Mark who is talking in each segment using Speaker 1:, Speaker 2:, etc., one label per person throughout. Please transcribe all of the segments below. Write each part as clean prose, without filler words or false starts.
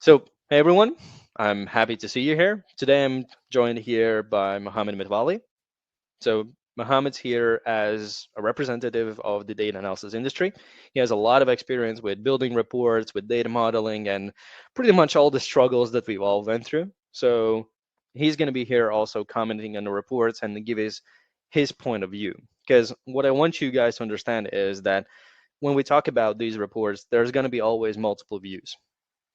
Speaker 1: Hey everyone, I'm happy to see you here. Today I'm joined here by Mohammed Mitwali. So, Mohammed's here as a representative of the data analysis industry. He has a lot of experience with building reports, with data modeling, and pretty much all the struggles that we've all went through. So, he's going to be here also commenting on the reports and give his point of view. Because what I want you guys to understand is that when we talk about these reports, there's going to be always multiple views.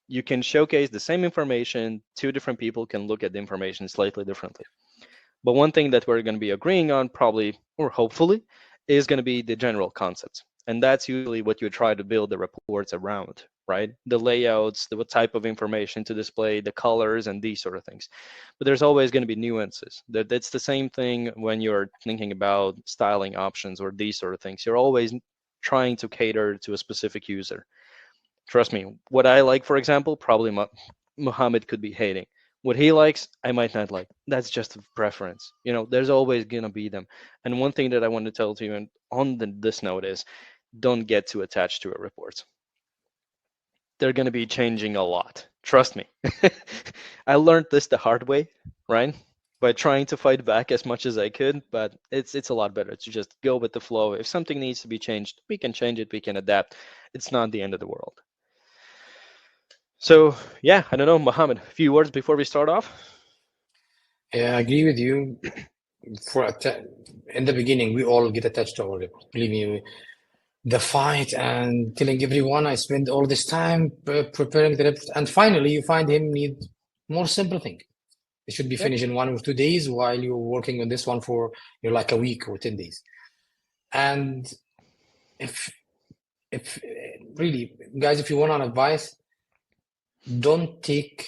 Speaker 1: You can showcase the same information, two different people can look at the information slightly differently. But one thing that we're going to be agreeing on, probably or hopefully, is going to be the general concepts. And that's usually what you try to build the reports around, right? The layouts, what type of information to display, the colors, and these sort of things. But there's always going to be nuances. That's the same thing when you're thinking about styling options or these sort of things. You're always trying to cater to a specific user. Trust me, what I like, for example, probably Muhammad could be hating. What he likes, I might not like. That's just a preference. There's always gonna be them. And one thing that I want to tell to you and on this note is, don't get too attached to a report. They're gonna be changing a lot. Trust me. I learned this the hard way, right? By trying to fight back as much as I could, but it's a lot better to just go with the flow. If something needs to be changed, we can change it, we can adapt. It's not the end of the world. So yeah, I don't know, Mohammed, a few words before we start off.
Speaker 2: Yeah, I agree with you. In the beginning, we all get attached to our report. Believe me, the fight and telling everyone I spend all this time preparing the report, and finally you find him need more simple thing. It should be
Speaker 1: Yep.
Speaker 2: finished in 1 or 2 days while you're working on this one for like a week or 10 days. And if really, guys, if you want an advice, don't take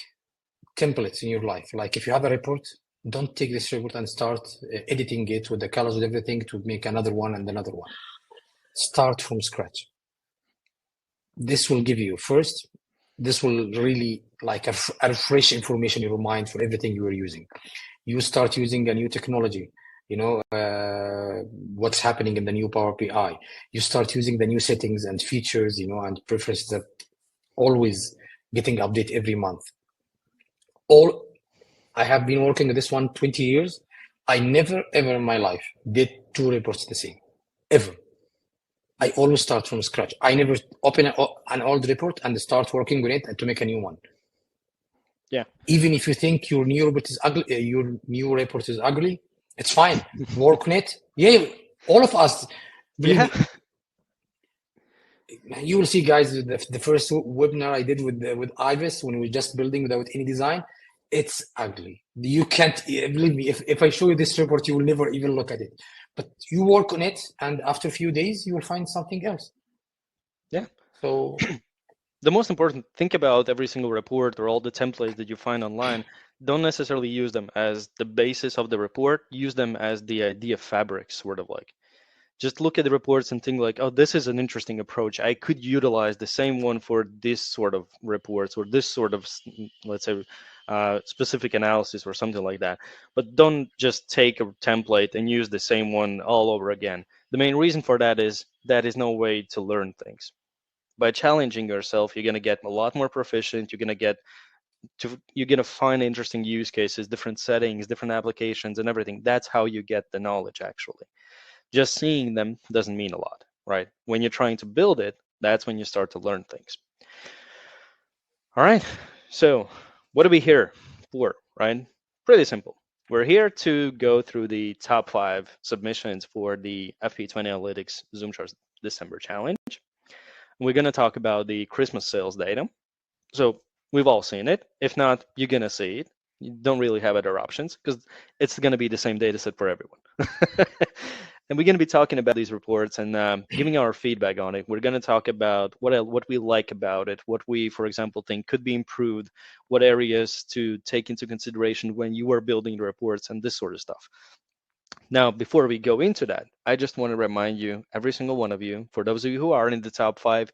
Speaker 2: templates in your life. Like if you have a report, don't take this report and start editing it with the colors and everything to make another one and another one. Start from scratch. This will give you first, this will really like a fresh information in your mind for everything you are using. You start using a new technology, what's happening in the new Power BI. You start using the new settings and features, and preferences that always getting update every month. I have been working with this one 20 years. I never ever in my life did two reports the same, ever. I always start from scratch. I never open an old report and start working with it and to make a new one.
Speaker 1: Yeah.
Speaker 2: Even if you think your new report is ugly, it's fine. Work on it. Yeah, all of us. Believe
Speaker 1: Yeah.
Speaker 2: me, you will see, guys. The first webinar I did with Ivis when we were just building without any design, it's ugly. You can't believe me. If I show you this report, you will never even look at it. But you work on it, and after a few days, you will find something else.
Speaker 1: Yeah.
Speaker 2: So
Speaker 1: The most important, think about every single report or all the templates that you find online. Don't necessarily use them as the basis of the report. Use them as the idea fabric, sort of like. Just look at the reports and think like, oh, this is an interesting approach. I could utilize the same one for this sort of reports or this sort of, let's say, specific analysis or something like that. But don't just take a template and use the same one all over again. The main reason for that is no way to learn things. By challenging yourself, you're going to get a lot more proficient. You're going to find interesting use cases, different settings, different applications, and everything. That's how you get the knowledge, actually. Just seeing them doesn't mean a lot, right? When you're trying to build it, that's when you start to learn things. All right, so what are we here for, right? Pretty simple. We're here to go through the top 5 submissions for the FP20 Analytics ZoomCharts December challenge. We're going to talk about the Christmas sales data. So we've all seen it. If not, you're going to see it. You don't really have other options because it's going to be the same data set for everyone. And we're going to be talking about these reports and giving our feedback on it. We're going to talk about what we like about it, what we, for example, think could be improved, what areas to take into consideration when you are building the reports and this sort of stuff. Now, before we go into that, I just want to remind you, every single one of you, for those of you who are in the top 5,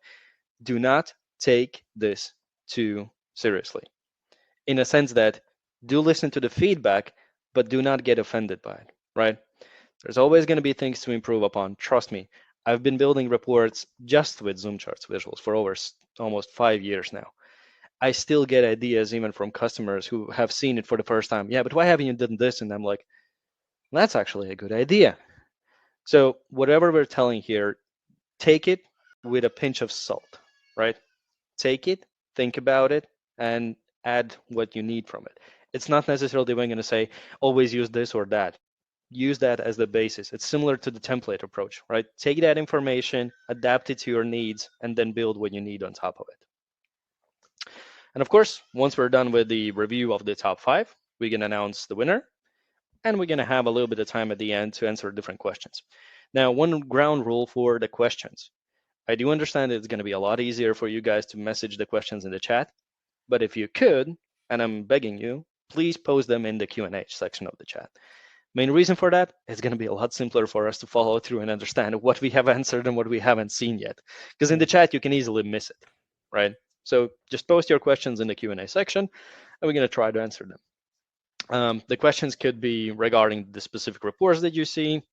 Speaker 1: do not take this too seriously. In a sense that do listen to the feedback, but do not get offended by it, right? There's always going to be things to improve upon. Trust me. I've been building reports just with ZoomCharts visuals for over almost 5 years now. I still get ideas even from customers who have seen it for the first time. Yeah, but why haven't you done this? And I'm like, that's actually a good idea. So whatever we're telling here, take it with a pinch of salt, right? Take it, think about it, and add what you need from it. It's not necessarily we're going to say always use this or that. Use that as the basis. It's similar to the template approach, right? Take that information, adapt it to your needs, and then build what you need on top of it. And of course, once we're done with the review of the top 5, we can announce the winner, and we're going to have a little bit of time at the end to answer different questions. Now, one ground rule for the questions. I do understand it's going to be a lot easier for you guys to message the questions in the chat, but if you could, and I'm begging you, please post them in the Q&A section of the chat. Main reason for that is going to be a lot simpler for us to follow through and understand what we have answered and what we haven't seen yet. Because in the chat, you can easily miss it, right? So just post your questions in the Q&A section, and we're going to try to answer them. The questions could be regarding the specific reports that you see.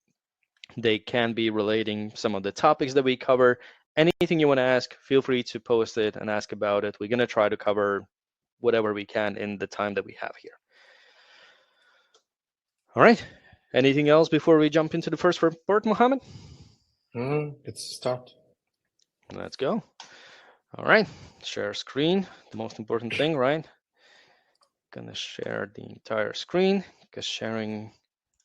Speaker 1: They can be relating some of the topics that we cover. Anything you want to ask, feel free to post it and ask about it. We're going to try to cover whatever we can in the time that we have here. All right. Anything else before we jump into the first report, Mohammed?
Speaker 2: Let's start.
Speaker 1: Let's go. All right. Share screen, the most important thing, right? Gonna share the entire screen because sharing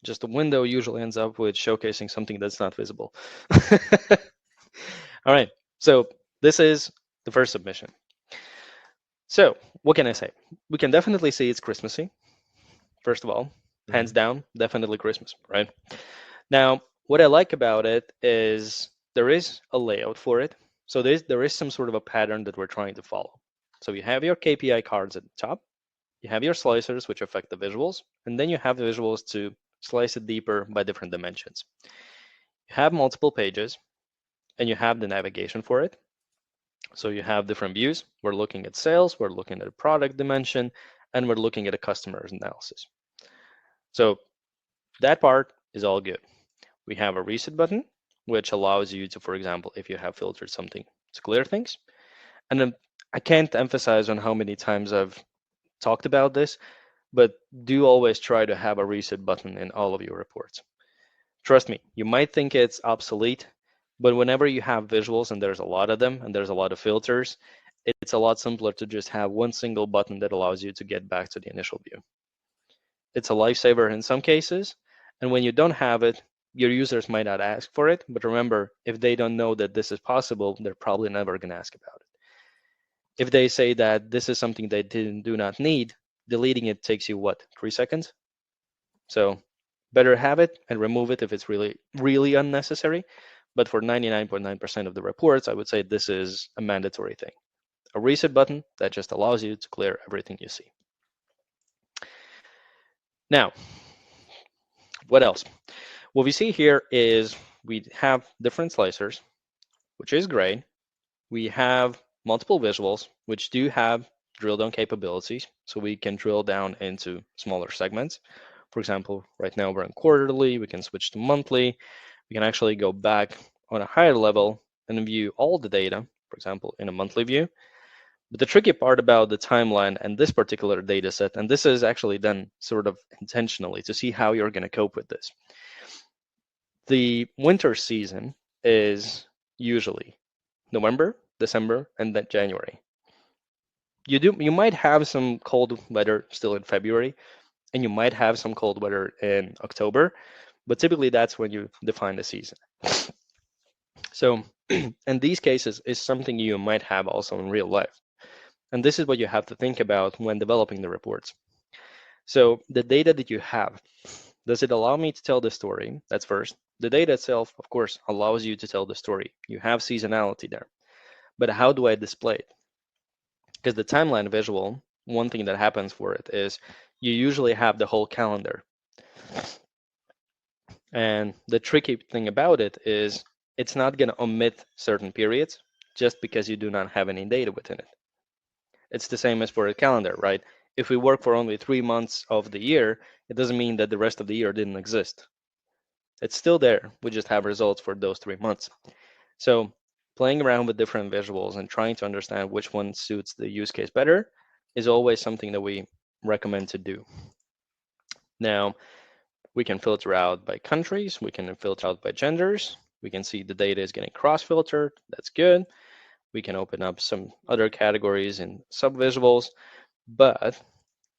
Speaker 1: just a window usually ends up with showcasing something that's not visible. All right. So this is the first submission. So what can I say? We can definitely see it's Christmassy. First of all, hands down, definitely Christmas, right? Now, what I like about it is there is a layout for it. So there is some sort of a pattern that we're trying to follow. So you have your KPI cards at the top, you have your slicers, which affect the visuals, and then you have the visuals to slice it deeper by different dimensions. You have multiple pages, and you have the navigation for it. So you have different views. We're looking at sales, we're looking at a product dimension, and we're looking at a customer's analysis. So that part is all good. We have a reset button, which allows you to, for example, if you have filtered something, to clear things. And then I can't emphasize on how many times I've talked about this, but do always try to have a reset button in all of your reports. Trust me, you might think it's obsolete, but whenever you have visuals, and there's a lot of them, and there's a lot of filters, it's a lot simpler to just have one single button that allows you to get back to the initial view. It's a lifesaver in some cases, and when you don't have it, your users might not ask for it, but remember, if they don't know that this is possible, they're probably never going to ask about it. If they say that this is something they do not need, deleting it takes you, what, 3 seconds? So better have it and remove it if it's really, really unnecessary. But for 99.9% of the reports, I would say this is a mandatory thing. A reset button that just allows you to clear everything you see. Now, what else? What we see here is we have different slicers, which is great. We have multiple visuals, which do have drill down capabilities. So we can drill down into smaller segments. For example, right now we're in quarterly, we can switch to monthly. We can actually go back on a higher level and view all the data, for example, in a monthly view. But the tricky part about the timeline and this particular data set, and this is actually done sort of intentionally to see how you're going to cope with this. The winter season is usually November, December, and then January. You might have some cold weather still in February, and you might have some cold weather in October, but typically that's when you define the season. So in these cases is something you might have also in real life. And this is what you have to think about when developing the reports. So the data that you have, does it allow me to tell the story? That's first. The data itself, of course, allows you to tell the story. You have seasonality there. But how do I display it? Because the timeline visual, one thing that happens for it is you usually have the whole calendar. And the tricky thing about it is it's not going to omit certain periods just because you do not have any data within it. It's the same as for a calendar, right? If we work for only 3 months of the year, it doesn't mean that the rest of the year didn't exist. It's still there. We just have results for those 3 months. So playing around with different visuals and trying to understand which one suits the use case better is always something that we recommend to do. Now, we can filter out by countries, we can filter out by genders, we can see the data is getting cross-filtered, that's good. We can open up some other categories in sub-visuals, but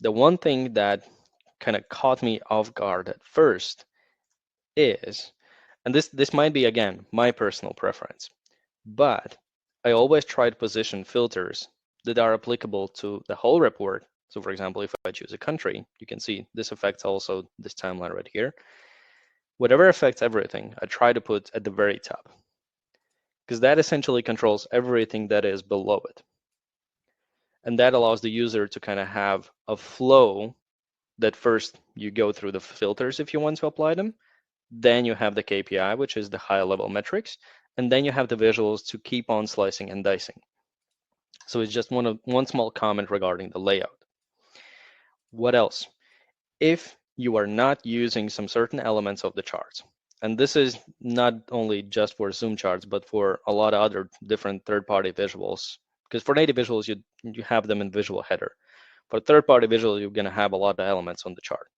Speaker 1: the one thing that kind of caught me off guard at first is, and this might be, again, my personal preference, but I always try to position filters that are applicable to the whole report. So for example, if I choose a country, you can see this affects also this timeline right here. Whatever affects everything, I try to put at the very top, because that essentially controls everything that is below it. And that allows the user to kind of have a flow that first you go through the filters if you want to apply them, then you have the KPI, which is the high level metrics, and then you have the visuals to keep on slicing and dicing. So it's just one small comment regarding the layout. What else? If you are not using some certain elements of the charts, and this is not only just for ZoomCharts, but for a lot of other different third-party visuals, because for native visuals, you have them in visual header. For third-party visual, you're going to have a lot of elements on the chart.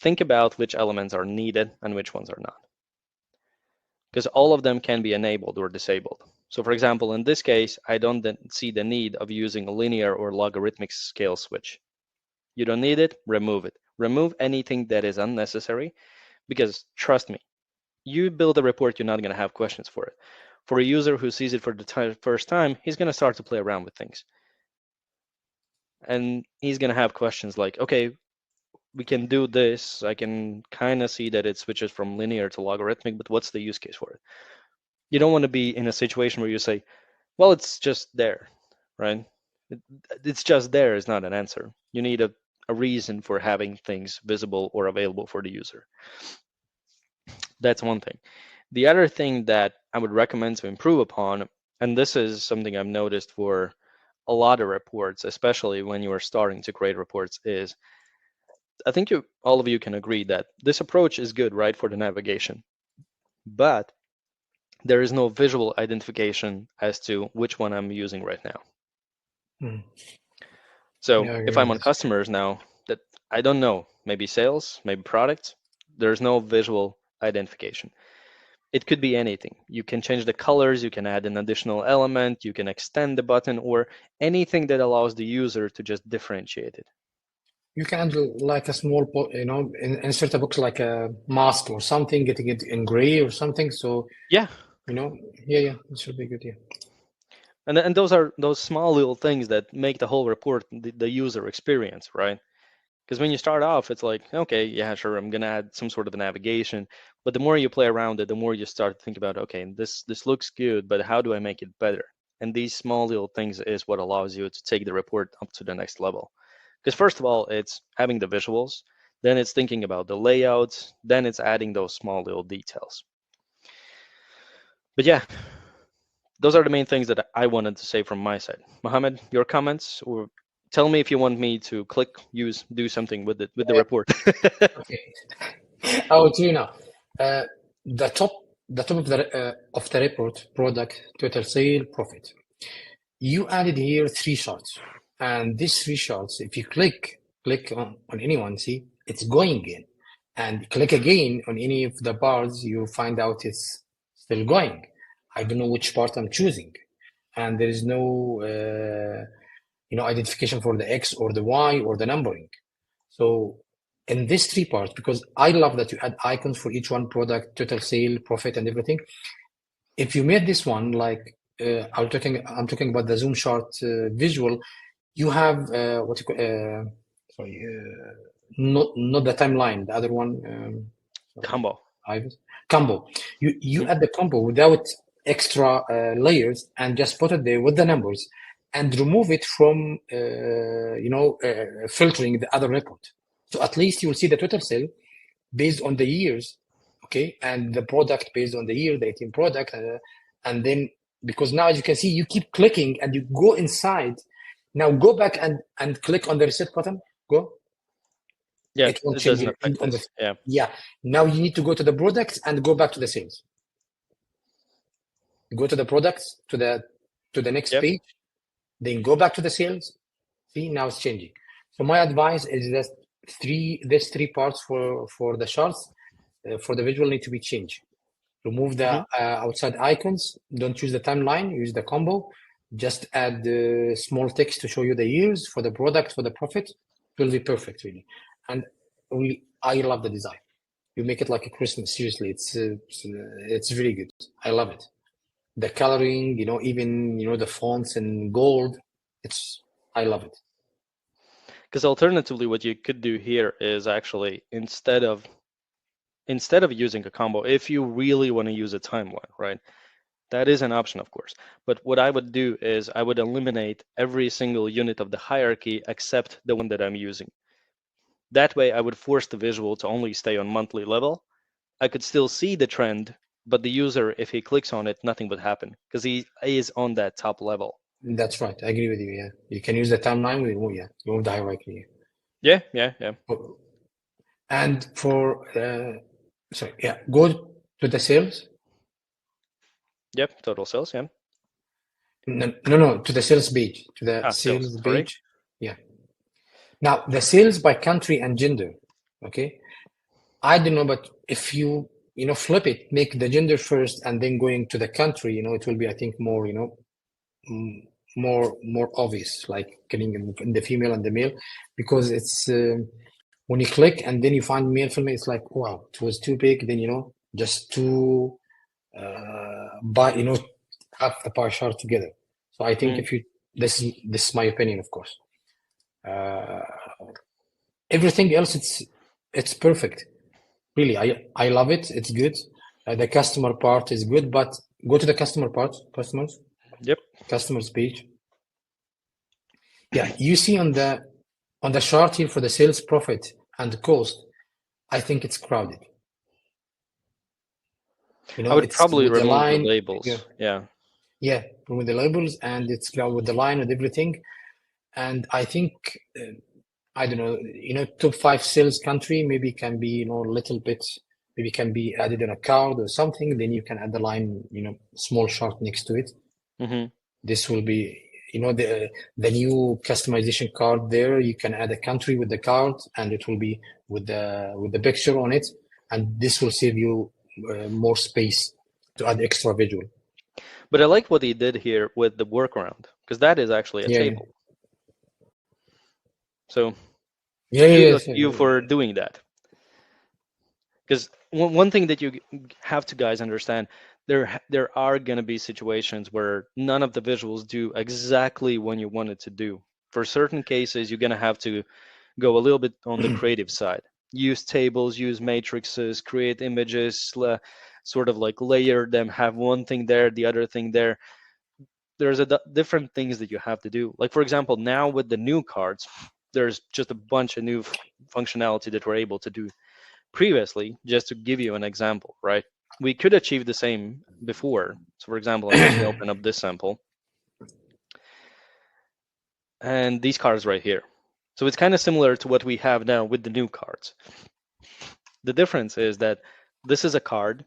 Speaker 1: Think about which elements are needed and which ones are not, because all of them can be enabled or disabled. So for example, in this case, I don't see the need of using a linear or logarithmic scale switch. You don't need it, remove it. Remove anything that is unnecessary, because trust me, you build a report, you're not going to have questions for it. For a user who sees it for the first time, he's going to start to play around with things. And he's going to have questions like, okay, we can do this. I can kind of see that it switches from linear to logarithmic, but what's the use case for it? You don't want to be in a situation where you say, well, it's just there, right? It's just there is not an answer. You need a reason for having things visible or available for the user. That's one thing. The other thing that I would recommend to improve upon, and this is something I've noticed for a lot of reports, especially when you are starting to create reports, is I think all of you can agree that this approach is good, right, for the navigation, but there is no visual identification as to which one I'm using right now. So
Speaker 2: Yeah,
Speaker 1: if I'm on customers now that I don't know, maybe sales, maybe products, there's no visual identification. It could be anything. You can change the colors, you can add an additional element, you can extend the button, or anything that allows the user to just differentiate it.
Speaker 2: You can do like a small, insert a box like a mask or something, getting it in gray or something. So
Speaker 1: yeah,
Speaker 2: it should be good. Yeah.
Speaker 1: And those are those small little things that make the whole report the user experience, right? Because when you start off, it's like, okay, yeah, sure, I'm gonna add some sort of a navigation, but the more you play around it, the more you start to think about, okay, this looks good, but how do I make it better? And these small little things is what allows you to take the report up to the next level. Because first of all, it's having the visuals, then it's thinking about the layouts, then it's adding those small little details. But yeah, those are the main things that I wanted to say from my side. Mohammed, your comments, or tell me if you want me to click, do something with the report.
Speaker 2: Okay. I will tell you now. The top of the report, product, total sale, profit. You added here 3 charts, and these 3 charts, if you click on any one, see it's going in, and click again on any of the bars, you find out it's still going. I don't know which part I'm choosing, and there is no identification for the X or the Y or the numbering. So in these 3 parts, because I love that you add icons for each one, product, total sale, profit, and everything. If you made this one like I'm talking about the ZoomChart visual, you have what you call not the timeline, the other one.
Speaker 1: Combo.
Speaker 2: Combo. You add the combo without extra layers and just put it there with the numbers and remove it from filtering the other report. So at least you will see the total sale based on the years, okay, and the product based on the year, the 18 product, and then because now as you can see, you keep clicking and you go inside. Now go back and click on the reset button. Go.
Speaker 1: Yeah,
Speaker 2: it won't
Speaker 1: it
Speaker 2: change
Speaker 1: doesn't affect this.
Speaker 2: Yeah. Now you need to go to the products and go back to the sales. go to the products, to the next
Speaker 1: Yep.
Speaker 2: page, then go back to the sales. See, now it's changing. So my advice is that there's three parts for the charts. For the visual need to be changed. Remove the outside icons. Don't use the timeline. Use the combo. Just add the small text to show you the years for the product, for the profit. It will be perfect, really. And I love the design. You make it like a Christmas. Seriously, it's really good. I love it. The coloring, even the fonts in gold. I love it.
Speaker 1: Because alternatively, what you could do here is actually instead of using a combo, if you really want to use a timeline, right? That is an option, of course. But what I would do is I would eliminate every single unit of the hierarchy except the one that I'm using. That way, I would force the visual to only stay on monthly level. I could still see the trend, but the user, if he clicks on it, nothing would happen because he is on that top level.
Speaker 2: That's right. I agree with you. Yeah, you can use the timeline. Remove the hierarchy.
Speaker 1: Yeah.
Speaker 2: And go to the sales.
Speaker 1: Yep, total sales, yeah.
Speaker 2: No, to the sales page, to the sales page. Yeah. Now, the sales by country and gender, okay? I don't know, but if you flip it, make the gender first and then going to the country, it will be, I think, more, more obvious, like getting in the female and the male, because it's when you click and then you find male female, it's like, wow, it was too big. Then just to have the pie chart together. So I think if you this is my opinion, of course. Everything else, it's perfect. Really, I love it. It's good. The customer part is good, but go to the customer part, customers.
Speaker 1: Yep.
Speaker 2: Customers page. Yeah, you see on the chart here for the sales profit and cost, I think it's crowded.
Speaker 1: I would probably remove
Speaker 2: the
Speaker 1: labels.
Speaker 2: Yeah, with the labels, and it's with the line and everything. And I think I don't know, top 5 sales country maybe can be a little bit, maybe can be added in a card or something. Then you can add the line, small chart next to it. This will be the new customization card there. You can add a country with the card, and it will be with the picture on it, and this will save you more space to add extra visual.
Speaker 1: But I like what he did here with the workaround, because that is actually a table. So kudos to you for doing that. Because one thing that you have to guys understand, there are going to be situations where none of the visuals do exactly what you want it to do. For certain cases, you're going to have to go a little bit on the creative side. Use tables, use matrices, create images, sort of like layer them, have one thing there, the other thing there. There's different things that you have to do. Like, for example, now with the new cards, there's just a bunch of new functionality that we're able to do. Previously, just to give you an example, right? We could achieve the same before. So, for example, I'm just going to open up this sample. And these cards right here. So it's kind of similar to what we have now with the new cards. The difference is that this is a card.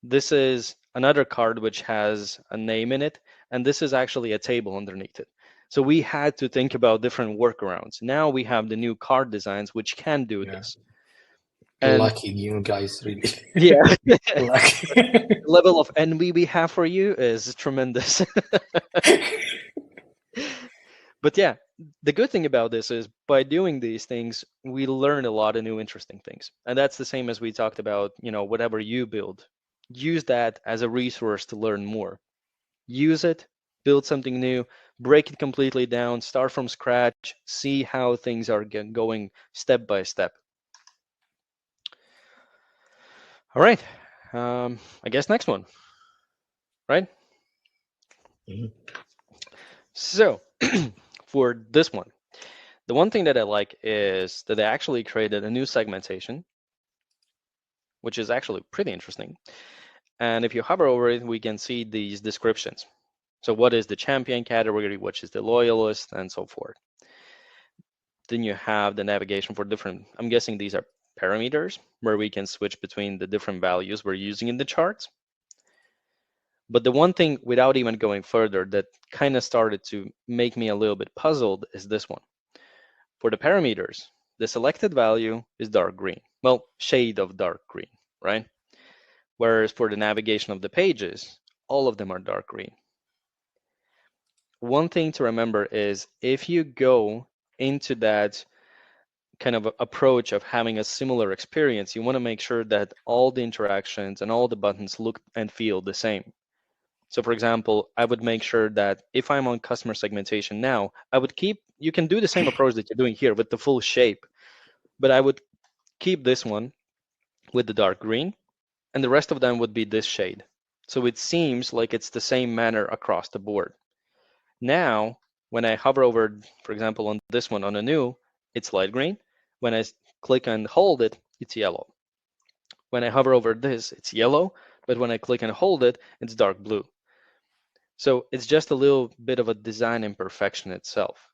Speaker 1: This is another card which has a name in it. And this is actually a table underneath it. So we had to think about different workarounds. Now we have the new card designs which can do this.
Speaker 2: And lucky you guys, really.
Speaker 1: Yeah.
Speaker 2: Lucky.
Speaker 1: The level of envy we have for you is tremendous. But yeah, the good thing about this is by doing these things, we learn a lot of new interesting things. And that's the same as we talked about, whatever you build, use that as a resource to learn more. Use it, build something new, break it completely down, start from scratch, see how things are going step by step. All right. I guess next one, right? So for this one, the one thing that I like is that they actually created a new segmentation, which is actually pretty interesting. And if you hover over it, we can see these descriptions. So what is the champion category, which is the loyalist, and so forth. Then you have the navigation for different, I'm guessing these are parameters, where we can switch between the different values we're using in the charts. But the one thing, without even going further, that kind of started to make me a little bit puzzled is this one. For the parameters, the selected value is dark green. Well, shade of dark green, right? Whereas for the navigation of the pages, all of them are dark green. One thing to remember is if you go into that kind of approach of having a similar experience, you want to make sure that all the interactions and all the buttons look and feel the same. So for example, I would make sure that if I'm on customer segmentation now, I would keep, you can do the same approach that you're doing here with the full shape, but I would keep this one with the dark green, and the rest of them would be this shade. So it seems like it's the same manner across the board. Now, when I hover over, for example, on this one on a new, it's light green. When I click and hold it, it's yellow. When I hover over this, it's yellow, but when I click and hold it, it's dark blue. So it's just a little bit of a design imperfection itself.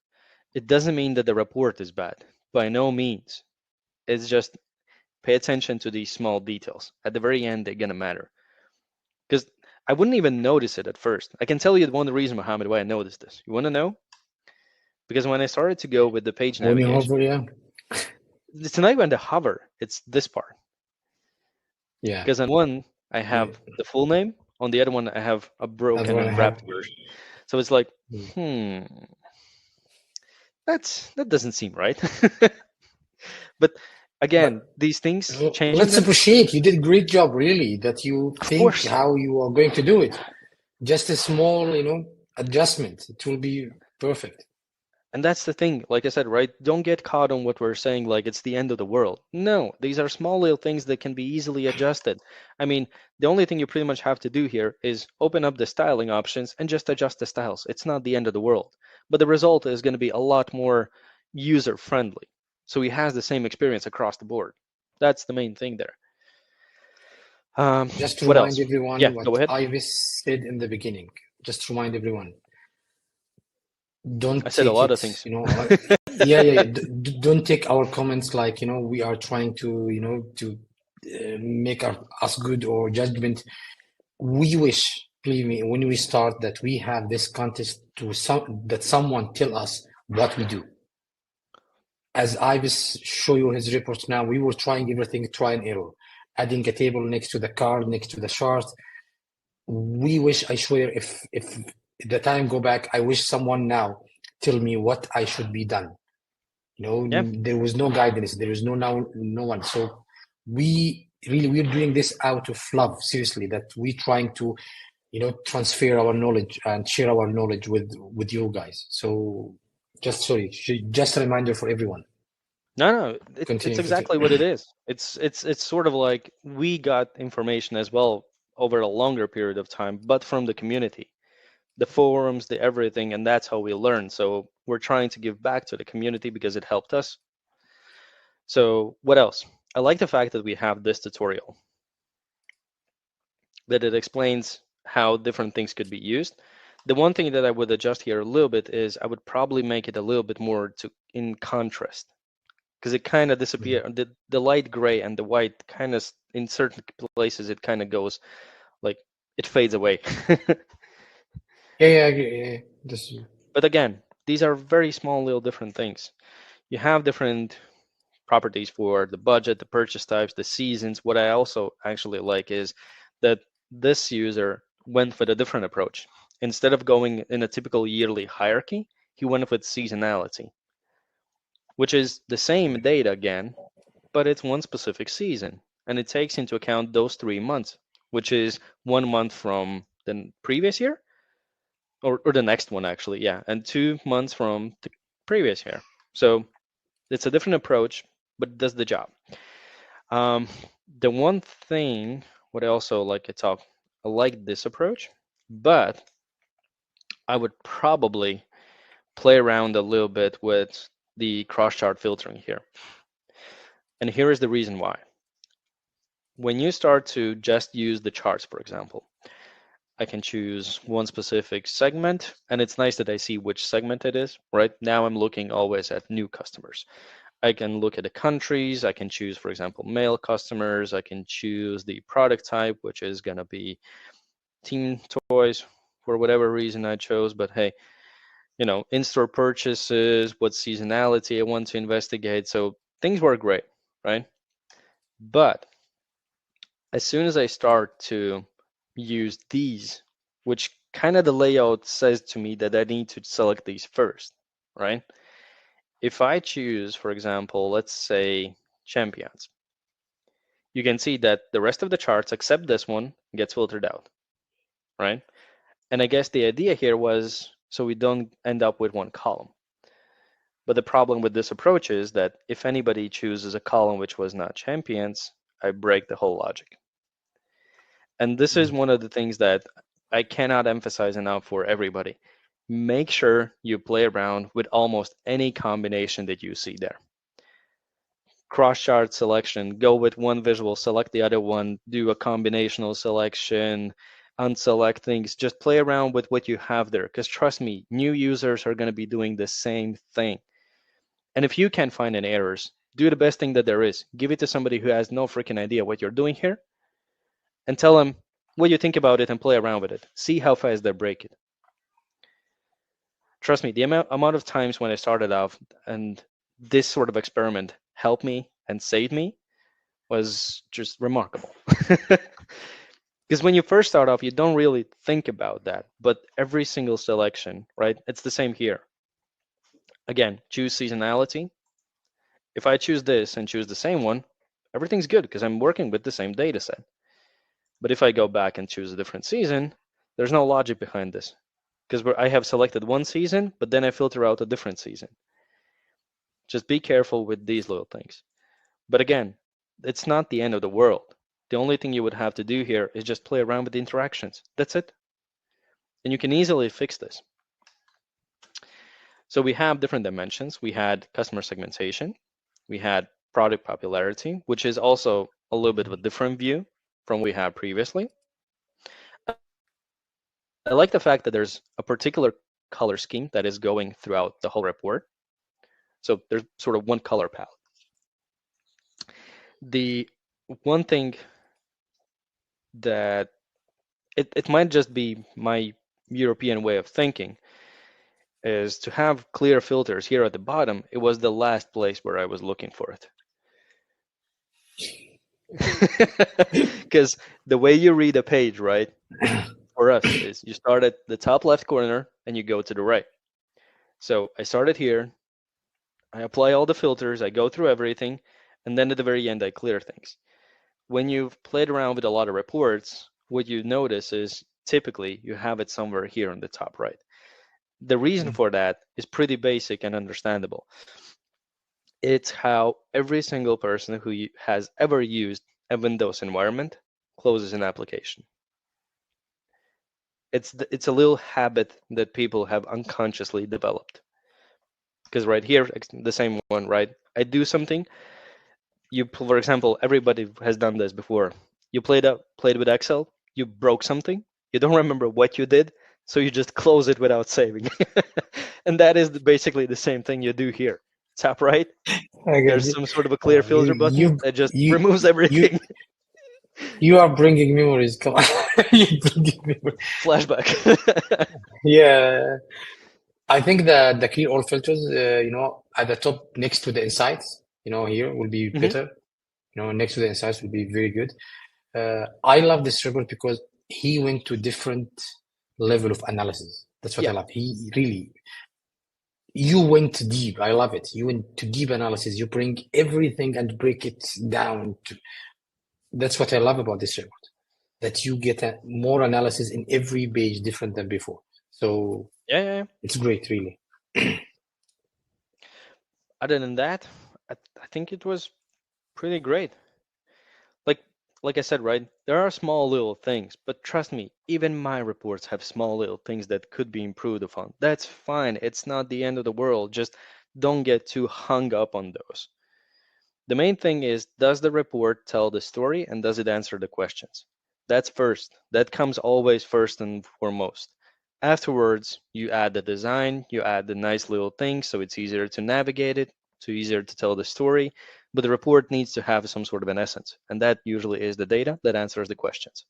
Speaker 1: It doesn't mean that the report is bad, by no means. It's just pay attention to these small details. At the very end, they're gonna matter. Because I wouldn't even notice it at first. I can tell you one reason, Mohammed, why I noticed this. You want to know? Because when I started to go with the page
Speaker 2: When you
Speaker 1: navigation,
Speaker 2: hover, yeah.
Speaker 1: it's not even the hover, it's this part.
Speaker 2: Yeah.
Speaker 1: Because on one, I have the full name. On the other one, I have a
Speaker 2: Other
Speaker 1: broken
Speaker 2: one I
Speaker 1: and
Speaker 2: have.
Speaker 1: wrapped version. So it's like,
Speaker 2: Mm.
Speaker 1: hmm, that doesn't seem right. But
Speaker 2: But
Speaker 1: again, these things, changing
Speaker 2: let's
Speaker 1: them,
Speaker 2: appreciate you did a great job, really, that you
Speaker 1: of
Speaker 2: think
Speaker 1: course.
Speaker 2: how you are going to do it. Just a small, adjustment. It will be perfect.
Speaker 1: And that's the thing, like I said, right? Don't get caught on what we're saying like it's the end of the world. No, these are small little things that can be easily adjusted. I mean, the only thing you pretty much have to do here is open up the styling options and just adjust the styles. It's not the end of the world. But the result is going to be a lot more user friendly. So he has the same experience across the board. That's the main thing there.
Speaker 2: Just to
Speaker 1: What
Speaker 2: remind
Speaker 1: else? Yeah,
Speaker 2: everyone what
Speaker 1: go ahead.
Speaker 2: Ivis said in the beginning. Just to remind everyone,
Speaker 1: I
Speaker 2: don't
Speaker 1: said a
Speaker 2: take
Speaker 1: lot
Speaker 2: it,
Speaker 1: of things.
Speaker 2: yeah. Don't take our comments like, we are trying to, make us good or judgment. We wish, believe me, when we start that we have this contest that someone tell us what we do. As Ivis show you his report now, we were trying everything, try and error, adding a table next to the card, next to the chart. We wish, I swear, if the time go back, I wish someone now tell me what I should be done.
Speaker 1: Yeah.
Speaker 2: There was no guidance, there was no one. So we're doing this out of love, seriously, that we're trying to, transfer our knowledge and share our knowledge with you guys. So just a reminder for everyone.
Speaker 1: No, it's
Speaker 2: Continue.
Speaker 1: exactly what it is. It's sort of like we got information as well over a longer period of time, but from the community, the forums, the everything, and that's how we learn. So we're trying to give back to the community because it helped us. So what else? I like the fact that we have this tutorial, that it explains how different things could be used. The one thing that I would adjust here a little bit is I would probably make it a little bit more in contrast, because it kind of disappear. The light gray and the white kind of in certain places it kind of goes like it fades away.
Speaker 2: Yeah, I agree. Yeah. This,
Speaker 1: But again, these are very small little different things. You have different properties for the budget, the purchase types, the seasons. What I also actually like is that this user went with a different approach. Instead of going in a typical yearly hierarchy, he went with seasonality, which is the same data again, but it's one specific season. And it takes into account those 3 months, which is 1 month from the previous year, or the next one actually, yeah, and 2 months from the previous year. So it's a different approach, but it does the job. Um, the one thing, what I also like to talk, I like this approach, but I would probably play around a little bit with the cross chart filtering here. And here is the reason why. When you start to just use the charts, for example, I can choose one specific segment, and it's nice that I see which segment it is, right? Now I'm looking always at new customers. I can look at the countries. I can choose, for example, male customers. I can choose the product type, which is going to be team toys for whatever reason I chose, but hey, in-store purchases, what seasonality I want to investigate. So things were great, right? But as soon as I start to use these, which kind of the layout says to me that I need to select these first, right? If I choose, for example, let's say champions, you can see that the rest of the charts except this one gets filtered out, right? And I guess the idea here was so we don't end up with one column. But the problem with this approach is that if anybody chooses a column which was not champions, I break the whole logic. And this is one of the things that I cannot emphasize enough for everybody. Make sure you play around with almost any combination that you see there. Cross chart selection, go with one visual, select the other one, do a combinational selection, unselect things, just play around with what you have there. Because trust me, new users are going to be doing the same thing. And if you can't find any errors, do the best thing that there is. Give it to somebody who has no freaking idea what you're doing here and tell them what you think about it and play around with it. See how fast they break it. Trust me, the amount of times when I started off and this sort of experiment helped me and saved me was just remarkable. Because when you first start off, you don't really think about that. But every single selection, right? It's the same here. Again, choose seasonality. If I choose this and choose the same one, everything's good because I'm working with the same data set. But if I go back and choose a different season, there's no logic behind this because I have selected one season, but then I filter out a different season. Just be careful with these little things. But again, it's not the end of the world. The only thing you would have to do here is just play around with the interactions. That's it. And you can easily fix this. So we have different dimensions. We had customer segmentation. We had product popularity, which is also a little bit of a different view from what we had previously. I like the fact that there's a particular color scheme that is going throughout the whole report. So there's sort of one color palette. The one thing that it might just be my European way of thinking is to have clear filters here at the bottom. It was the last place where I was looking for it. Because the way you read a page, right, for us is you start at the top left corner and you go to the right. So I started here, I apply all the filters, I go through everything, and then at the very end I clear things. When you've played around with a lot of reports, what you notice is typically you have it somewhere here on the top right. The reason for that is pretty basic and understandable. It's how every single person who has ever used a Windows environment closes an application. It's a little habit that people have unconsciously developed. Because right here, the same one, right? I do something. For example, everybody has done this before. You played with Excel, you broke something, you don't remember what you did, so you just close it without saving. And that is basically the same thing you do here. Tap right. There's some sort of a clear filter button that just removes everything.
Speaker 2: You are bringing memories. Come on. You're bringing memories.
Speaker 1: Flashback.
Speaker 2: Yeah. I think the clear all filters, at the top next to the insights, here will be better. Next to the insights will be very good. I love this report because he went to different level of analysis. That's what I love. You went deep. I love it. You went to deep analysis. You bring everything and break it down to. That's what I love about this report, that you get more analysis in every page different than before. So
Speaker 1: yeah.
Speaker 2: It's great, really.
Speaker 1: Other than that, I think it was pretty great. Like I said, right, there are small little things, but trust me, even my reports have small little things that could be improved upon. That's fine. It's not the end of the world. Just don't get too hung up on those. The main thing is, does the report tell the story and does it answer the questions? That's first. That comes always first and foremost. Afterwards, you add the design, you add the nice little things so it's easier to navigate it, so easier to tell the story. But the report needs to have some sort of an essence, and that usually is the data that answers the questions.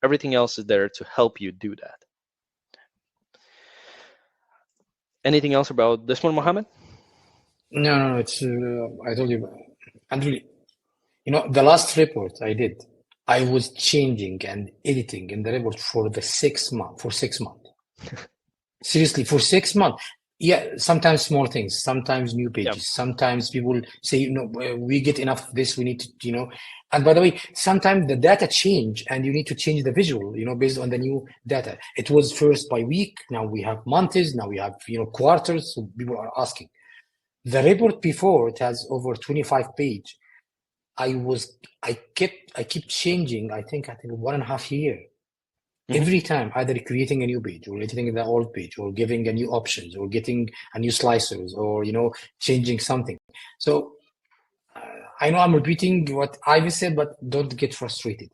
Speaker 1: Everything else is there to help you do that. Anything else about this one, Mohammed?
Speaker 2: No. It's I told you, and really, the last report I did, I was changing and editing in the report for 6 months. For 6 months, seriously, for 6 months. Yeah, sometimes small things, sometimes new
Speaker 1: Yeah.
Speaker 2: pages, sometimes people say, we get enough of this, we need to, and by the way, sometimes the data change and you need to change the visual, based on the new data. It was first by week, now we have months, now we have, quarters, so people are asking. The report before, it has over 25 page. I keep changing, I think 1.5 year. Every time, either creating a new page or editing the old page or giving a new options or getting a new slicers or, changing something. So I know I'm repeating what Ivy said, but don't get frustrated.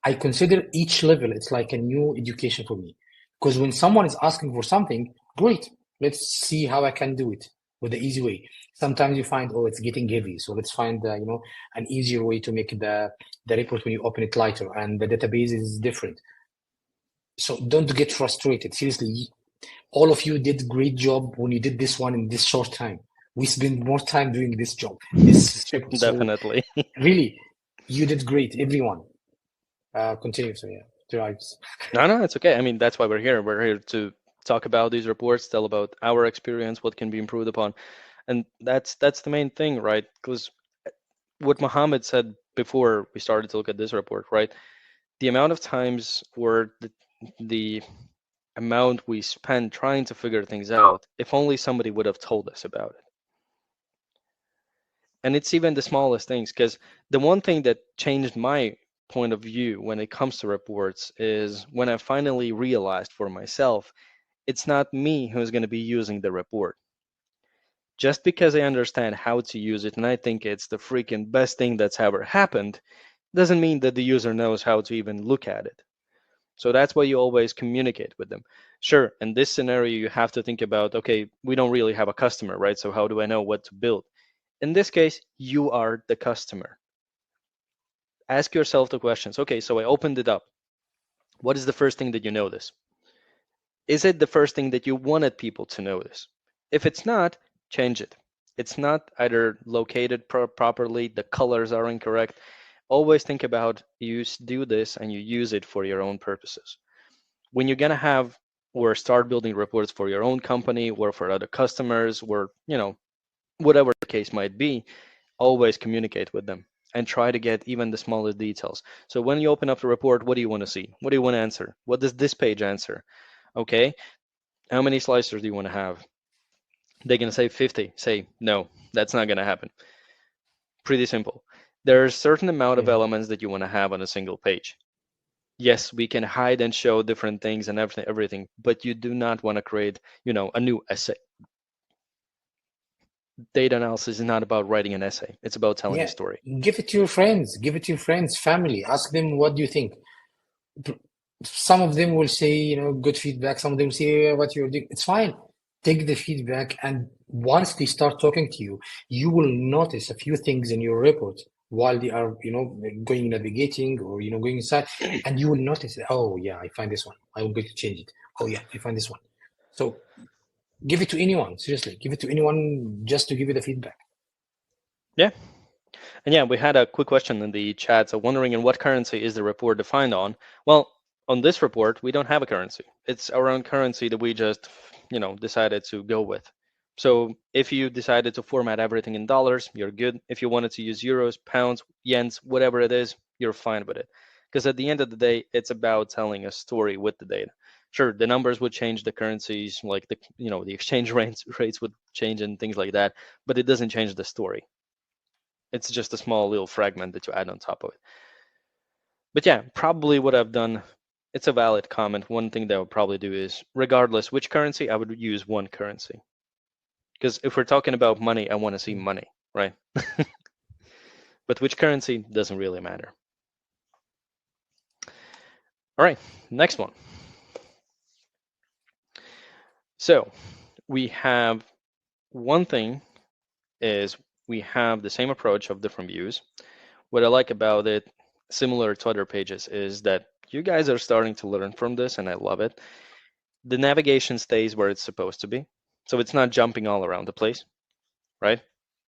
Speaker 2: I consider each level, it's like a new education for me. Because when someone is asking for something, great, let's see how I can do it with the easy way. Sometimes you find, oh, it's getting heavy. So let's find, an easier way to make the report when you open it lighter, and the database is different. So don't get frustrated. Seriously, all of you did great job when you did this one in this short time. We spend more time doing this job, this report. So
Speaker 1: Definitely.
Speaker 2: really, you did great, everyone. Continue. So yeah, drives.
Speaker 1: No, it's okay. I mean, that's why we're here. We're here to talk about these reports, tell about our experience, what can be improved upon. And that's the main thing, right? Because what Mohammed said before we started to look at this report, right? The amount of times or the amount we spend trying to figure things out, if only somebody would have told us about it. And it's even the smallest things, because the one thing that changed my point of view when it comes to reports is when I finally realized for myself, it's not me who's going to be using the report. Just because I understand how to use it and I think it's the freaking best thing that's ever happened, doesn't mean that the user knows how to even look at it. So that's why you always communicate with them. Sure, in this scenario, you have to think about, okay, we don't really have a customer, right? So how do I know what to build? In this case, you are the customer. Ask yourself the questions. Okay, so I opened it up. What is the first thing that you notice? Is it the first thing that you wanted people to notice? If it's not, change it. It's not either located properly, the colors are incorrect. Always think about you do this and you use it for your own purposes. When you're gonna have or start building reports for your own company or for other customers or whatever the case might be, always communicate with them and try to get even the smallest details. So when you open up the report, what do you want to see? What do you want to answer? What does this page answer? Okay, how many slicers do you want to have? They're gonna say 50. Say no, that's not gonna happen. Pretty simple. There's a certain amount of
Speaker 2: Yeah.
Speaker 1: elements that you want to have on a single page. Yes, we can hide and show different things and everything, but you do not want to create, a new essay. Data analysis is not about writing an essay. It's about telling a
Speaker 2: Yeah.
Speaker 1: story.
Speaker 2: Give it to your friends. Give it to your friends, family. Ask them, what do you think? Some of them will say, good feedback. Some of them will say, "Yeah, what you're doing." It's fine. Take the feedback, and once they start talking to you, you will notice a few things in your report while they are, going navigating or going inside, and you will notice, oh yeah, I find this one. I will going to change it. Oh yeah, I find this one. So give it to anyone. Seriously, give it to anyone just to give you the feedback.
Speaker 1: Yeah. And yeah, we had a quick question in the chat. So wondering in what currency is the report defined on? Well, on this report, we don't have a currency. It's our own currency that we just, decided to go with. So if you decided to format everything in dollars, you're good. If you wanted to use euros, pounds, yens, whatever it is, you're fine with it. Because at the end of the day, it's about telling a story with the data. Sure, the numbers would change, the currencies, like the exchange rates would change and things like that, but it doesn't change the story. It's just a small little fragment that you add on top of it. But yeah, probably what I've done, it's a valid comment. One thing that I would probably do is, regardless which currency, I would use one currency. Because if we're talking about money, I want to see money, right? But which currency doesn't really matter. All right, next one. So we have one thing is we have the same approach of different views. What I like about it, similar to other pages is that you guys are starting to learn from this, and I love it. The navigation stays where it's supposed to be. So it's not jumping all around the place, right?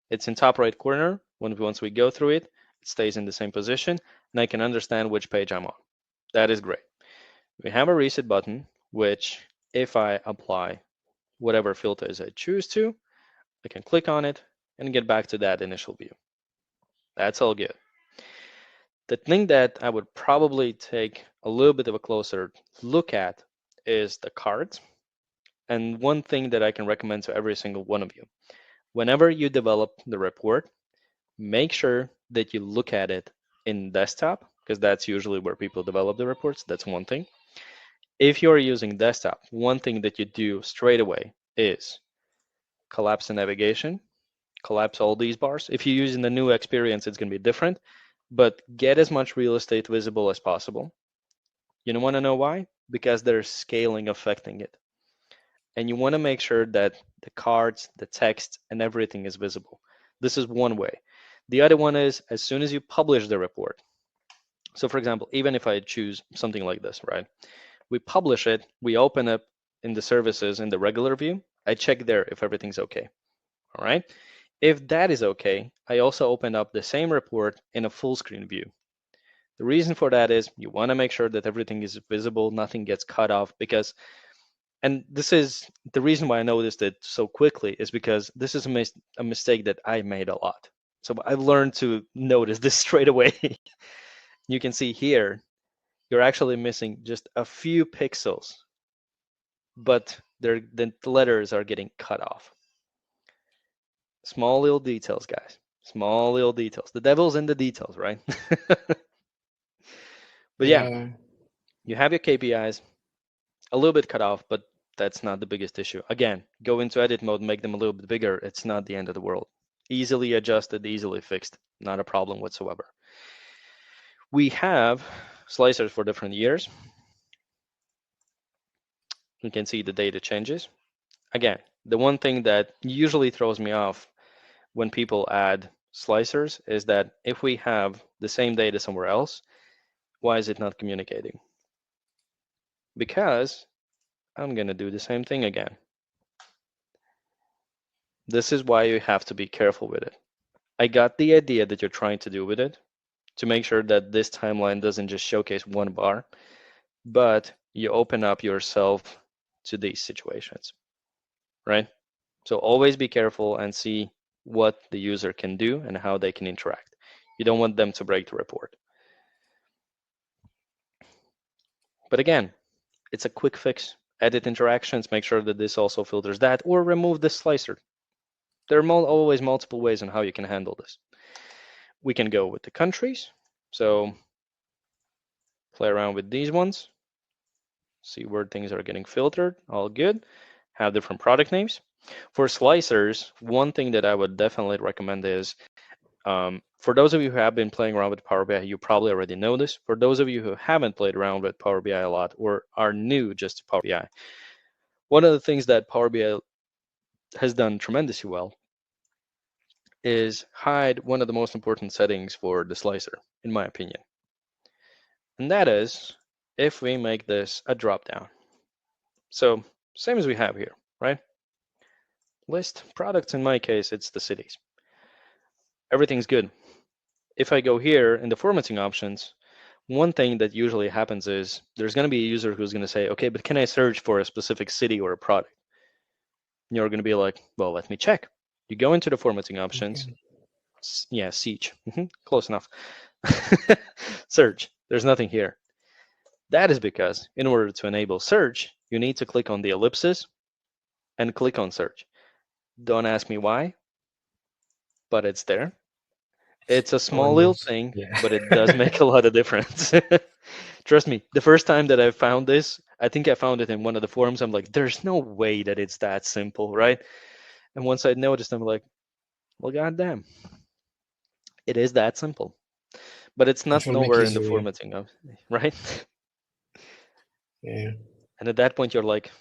Speaker 1: It's in top right corner. Once we go through it, it stays in the same position, and I can understand which page I'm on. That is great. We have a reset button, which if I apply whatever filters I choose to, I can click on it and get back to that initial view. That's all good. The thing that I would probably take a little bit of a closer look at is the cards. And one thing that I can recommend to every single one of you, whenever you develop the report, make sure that you look at it in desktop, because that's usually where people develop the reports. That's one thing. If you're using desktop, one thing that you do straight away is collapse the navigation, collapse all these bars. If you're using the new experience, it's going to be different, but get as much real estate visible as possible. You don't want to know why? Because there's scaling affecting it. And you want to make sure that the cards, the text, and everything is visible. This is one way. The other one is as soon as you publish the report. So for example, even if I choose something like this, right? We publish it, we open up in the services in the regular view. I check there if everything's okay. All right. If that is okay, I also open up the same report in a full screen view. The reason for that is you want to make sure that everything is visible, nothing gets cut off, because, and this is the reason why I noticed it so quickly, is because this is a mistake that I made a lot. So I learned to notice this straight away. You can see here, you're actually missing just a few pixels, but the letters are getting cut off. Small little details, guys. Small little details. The devil's in the details, right? But yeah,
Speaker 2: Yeah,
Speaker 1: you have your KPIs a little bit cut off, but that's not the biggest issue. Again, go into edit mode, make them a little bit bigger. It's not the end of the world. Easily adjusted, easily fixed. Not a problem whatsoever. We have slicers for different years. You can see the data changes. Again, the one thing that usually throws me off when people add slicers is that if we have the same data somewhere else, why is it not communicating? Because I'm going to do the same thing again. This is why you have to be careful with it. I got the idea that you're trying to do with it to make sure that this timeline doesn't just showcase one bar, but you open up yourself to these situations, right? So always be careful and see what the user can do and how they can interact. You don't want them to break the report. But again, it's a quick fix. Edit interactions, make sure that this also filters that, or remove this slicer. There are always multiple ways on how you can handle this. We can go with the countries. So play around with these ones. See where things are getting filtered. All good. Have different product names. For slicers, one thing that I would definitely recommend is, for those of you who have been playing around with Power BI, you probably already know this. For those of you who haven't played around with Power BI a lot or are new just to Power BI, one of the things that Power BI has done tremendously well is hide one of the most important settings for the slicer, in my opinion. And that is if we make this a drop-down. So same as we have here, right? List products, in my case, it's the cities. Everything's good. If I go here in the formatting options, one thing that usually happens is there's going to be a user who's going to say, okay, but can I search for a specific city or a product? And you're going to be like, well, let me check. You go into the formatting options.
Speaker 2: okay.
Speaker 1: Yeah, siege. Close enough. Search. There's nothing here. That is because in order to enable search, you need to click on the ellipsis and click on search. Don't ask me why, but it's there. It's a small
Speaker 2: Everyone
Speaker 1: little
Speaker 2: knows.
Speaker 1: thing,
Speaker 2: Yeah.
Speaker 1: but it does make a lot of difference. Trust me, the first time that I found this, I think I found it in one of the forums. I'm like, there's no way that it's that simple, right? And once I noticed, I'm like, well, goddamn, it is that simple. But it's
Speaker 2: It
Speaker 1: not
Speaker 2: will make
Speaker 1: nowhere
Speaker 2: it
Speaker 1: in the
Speaker 2: easier.
Speaker 1: formatting of, right?
Speaker 2: Yeah.
Speaker 1: And at that point, you're like,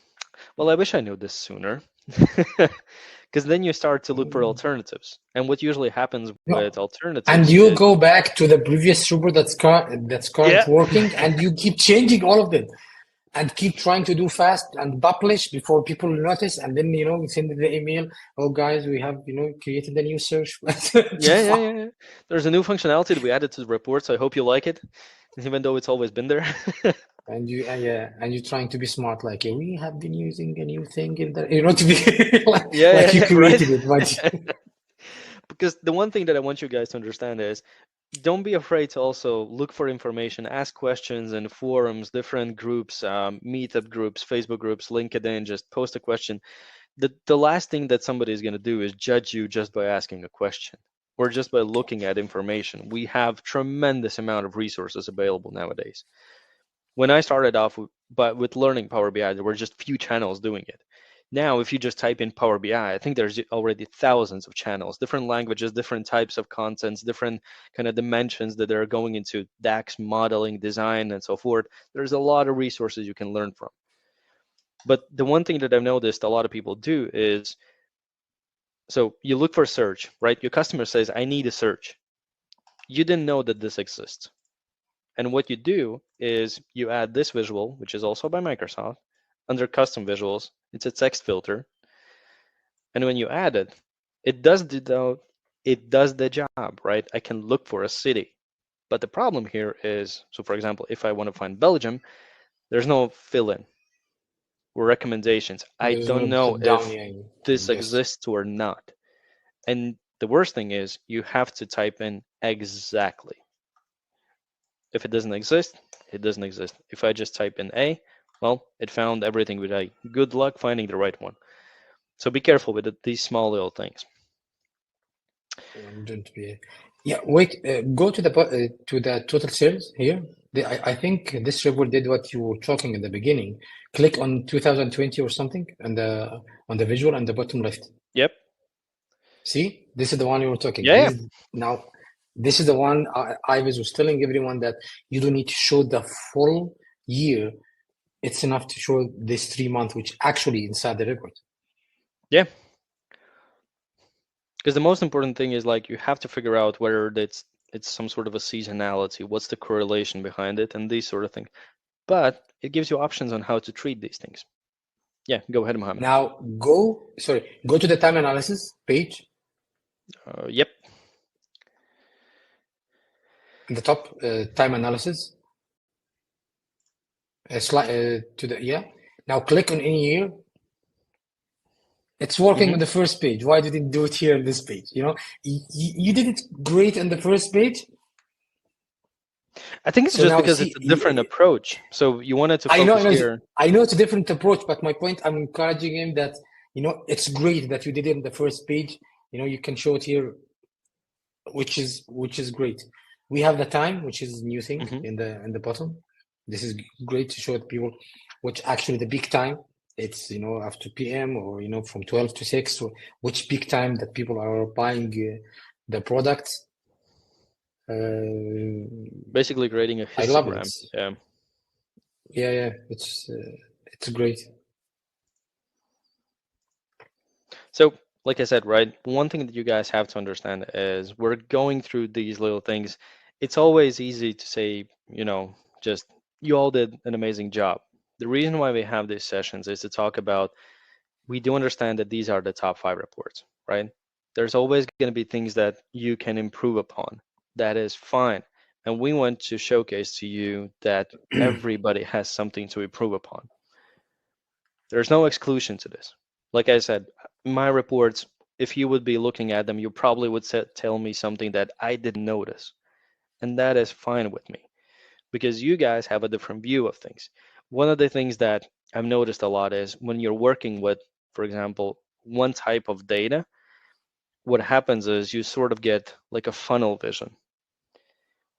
Speaker 1: Well, I wish I knew this sooner. Because then you start to look for alternatives. And what usually happens with
Speaker 2: No. And
Speaker 1: alternatives
Speaker 2: you
Speaker 1: is,
Speaker 2: go back to the previous report that's current
Speaker 1: yeah,
Speaker 2: working, and you keep changing all of them, and keep trying to do fast and publish before people notice, and then you send the email, oh guys, we have created a new search.
Speaker 1: yeah. There's a new functionality that we added to the reports. I hope you like it, even though it's always been there.
Speaker 2: And you yeah, and you're trying to be smart, like, "Yeah, we have been using a new thing in there," to be like you
Speaker 1: Right.
Speaker 2: created it, but
Speaker 1: Because the one thing that I want you guys to understand is, don't be afraid to also look for information, ask questions in forums, different groups, meetup groups, Facebook groups, LinkedIn. Just post a question. The last thing that somebody is going to do is judge you just by asking a question or just by looking at information. We have tremendous amount of resources available nowadays. When I started off with learning Power BI, there were just few channels doing it. Now, if you just type in Power BI, I think there's already thousands of channels, different languages, different types of contents, different kind of dimensions that are going into DAX modeling, design, and so forth. There's a lot of resources you can learn from. But the one thing that I've noticed a lot of people do is, so you look for search, right? Your customer says, I need a search. You didn't know that this exists. And what you do is you add this visual, which is also by Microsoft, under custom visuals. It's a text filter. And when you add it, it does the job, right? I can look for a city. But the problem here is, so for example, if I want to find Belgium, there's no fill-in or recommendations. I
Speaker 2: there's no
Speaker 1: don't know
Speaker 2: drop down.
Speaker 1: if
Speaker 2: Yeah,
Speaker 1: this
Speaker 2: yes.
Speaker 1: exists or not. And the worst thing is you have to type in exactly. If it doesn't exist, it doesn't exist. If I just type in A, well, it found everything with A. Good luck finding the right one. So be careful with these small little things.
Speaker 2: Don't be. Yeah, wait. Go to the total sales here. I think this report did what you were talking in the beginning. Click on 2020 or something, and on the visual and the bottom left.
Speaker 1: Yep.
Speaker 2: See, this is the one you were talking.
Speaker 1: Yeah.
Speaker 2: Now, this is the one I was telling everyone that you don't need to show the full year. It's enough to show this 3 month, which actually inside the report.
Speaker 1: Yeah. Because the most important thing is, like, you have to figure out whether it's some sort of a seasonality, what's the correlation behind it, and these sort of things. But it gives you options on how to treat these things. Yeah, go ahead, Mohammed.
Speaker 2: Now go to the time analysis page.
Speaker 1: Yep.
Speaker 2: In the top, time analysis. Now click on any year. It's working on the first page. Why didn't do it here on this page? You did it great on the first page.
Speaker 1: I think it's
Speaker 2: So
Speaker 1: just
Speaker 2: now
Speaker 1: because
Speaker 2: see,
Speaker 1: it's a different approach. So you wanted to focus here.
Speaker 2: I know it's a different approach, but my point, I'm encouraging him that it's great that you did it on the first page. You can show it here, which is great. We have the time, which is a new thing in the bottom. This is great to show people which actually the peak time. It's after PM or from 12 to 6, or which peak time that people are buying the products.
Speaker 1: Basically creating a
Speaker 2: I love
Speaker 1: histogram.
Speaker 2: it. Yeah, it's great.
Speaker 1: So, like I said, right, one thing that you guys have to understand is we're going through these little things. It's always easy to say, just you all did an amazing job. The reason why we have these sessions is to talk about, we do understand that these are the top 5 reports, right? There's always going to be things that you can improve upon. That is fine. And we want to showcase to you that everybody has something to improve upon. There's no exclusion to this. Like I said, my reports, if you would be looking at them, you probably would tell me something that I didn't notice. And that is fine with me because you guys have a different view of things. One of the things that I've noticed a lot is when you're working with, for example, one type of data, what happens is you sort of get like a funnel vision.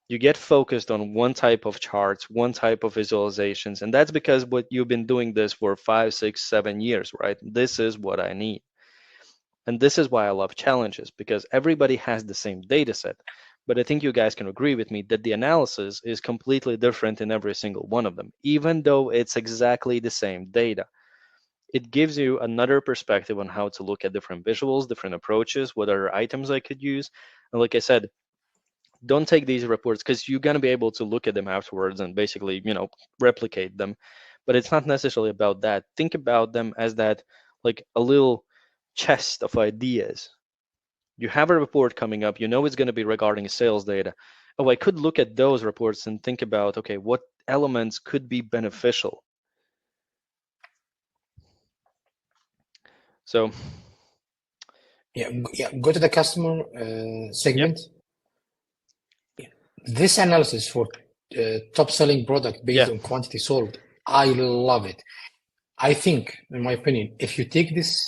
Speaker 1: You get focused on one type of charts, one type of visualizations, and that's because what you've been doing this for 5, 6, 7 years, right? This is what I need. And this is why I love challenges, because everybody has the same data set. But I think you guys can agree with me that the analysis is completely different in every single one of them, even though it's exactly the same data. it gives you another perspective on how to look at different visuals, different approaches, what other items I could use. And like I said, don't take these reports because you're going to be able to look at them afterwards and basically, replicate them. But it's not necessarily about that. Think about them as that, like a little chest of ideas. You have a report coming up, you know it's going to be regarding sales data. Oh, I could look at those reports and think about, okay, what elements could be beneficial. So,
Speaker 2: Yeah, go to the customer
Speaker 1: yep,
Speaker 2: segment. This analysis for top selling product based
Speaker 1: yeah,
Speaker 2: on quantity sold, I love it. I think, in my opinion, if you take this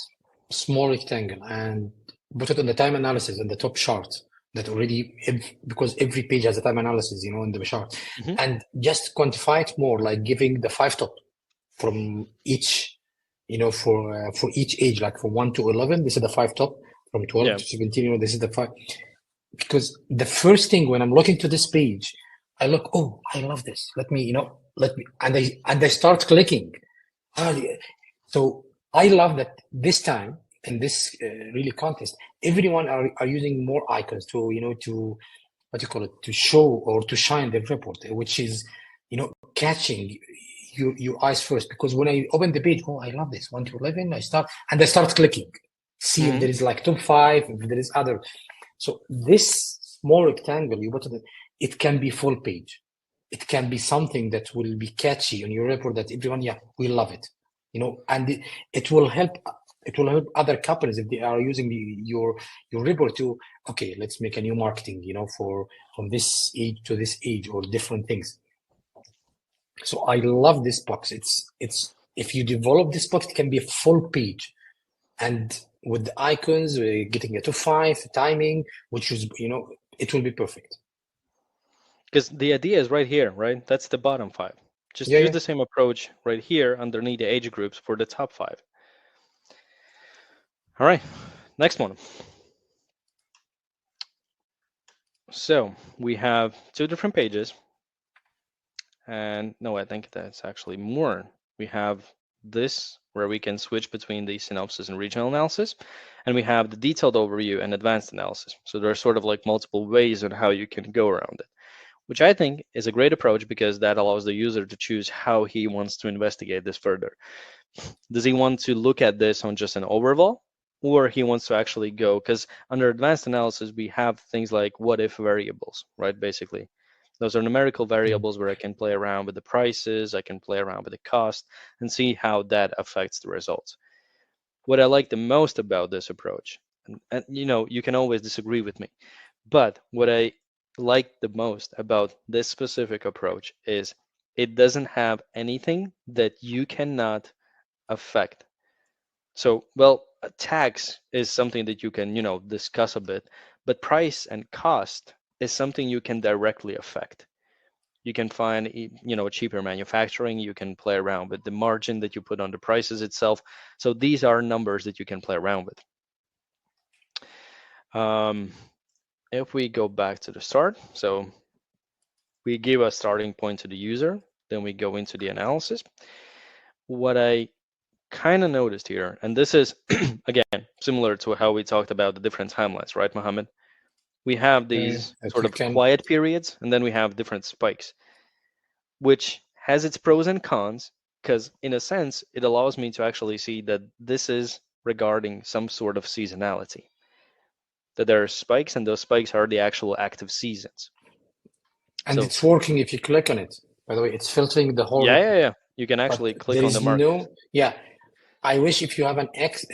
Speaker 2: small rectangle and put it on the time analysis in the top chart, that already, because every page has a time analysis, in the chart, and just quantify it more, like giving the 5 top from each, for each age, like from 1 to 11, this is the 5 top, from 12
Speaker 1: yeah,
Speaker 2: to 17, this is the 5. Because the first thing when I'm looking to this page, I look, oh, I love this. And I start clicking. So I love that this time in this really contest, everyone are using more icons to, to what you call it, to show or to shine the report, which is, catching your eyes first. Because when I open the page, oh, I love this 1 to 11. I start clicking, see if there is like top 5, if there is other. So this small rectangle you put it can be full page. It can be something that will be catchy on your report that everyone, we love it, and it will help. It will help other companies if they are using your report to, okay, let's make a new marketing, for from this age to this age or different things. So I love this box. It's if you develop this box, it can be a full page, and with the icons, getting a top 5 timing, which is, it will be perfect.
Speaker 1: because the idea is right here, right? That's the bottom 5. Just use the same approach right here underneath the age groups for the top 5. All right, next one. So we have 2 different pages. And no, I think that's actually more. We have this where we can switch between the synopsis and regional analysis. And we have the detailed overview and advanced analysis. So there are sort of like multiple ways on how you can go around it, which I think is a great approach because that allows the user to choose how he wants to investigate this further. Does he want to look at this on just an overall, or he wants to actually go, because under advanced analysis, we have things like what if variables, right? Basically, those are numerical variables where I can play around with the prices, I can play around with the cost and see how that affects the results. What I like the most about this approach, and you can always disagree with me, but what I like the most about this specific approach is it doesn't have anything that you cannot affect. So, well, a tax is something that you can, discuss a bit, but price and cost is something you can directly affect. You can find, cheaper manufacturing. You can play around with the margin that you put on the prices itself. So these are numbers that you can play around with. If we go back to the start, so we give a starting point to the user, then we go into the analysis. What I kind of noticed here, and this is, again, similar to how we talked about the different timelines, right, Mohammed? We have these
Speaker 2: That
Speaker 1: sort
Speaker 2: we
Speaker 1: of
Speaker 2: can.
Speaker 1: quiet periods, and then we have different spikes, which has its pros and cons, because in a sense, it allows me to actually see that this is regarding some sort of seasonality, that there are spikes, and those spikes are the actual active seasons.
Speaker 2: And
Speaker 1: So
Speaker 2: it's working if you click on it. By the way, it's filtering the whole report.
Speaker 1: yeah. You can actually
Speaker 2: But
Speaker 1: click
Speaker 2: there
Speaker 1: on the
Speaker 2: is
Speaker 1: market.
Speaker 2: I wish if you have an X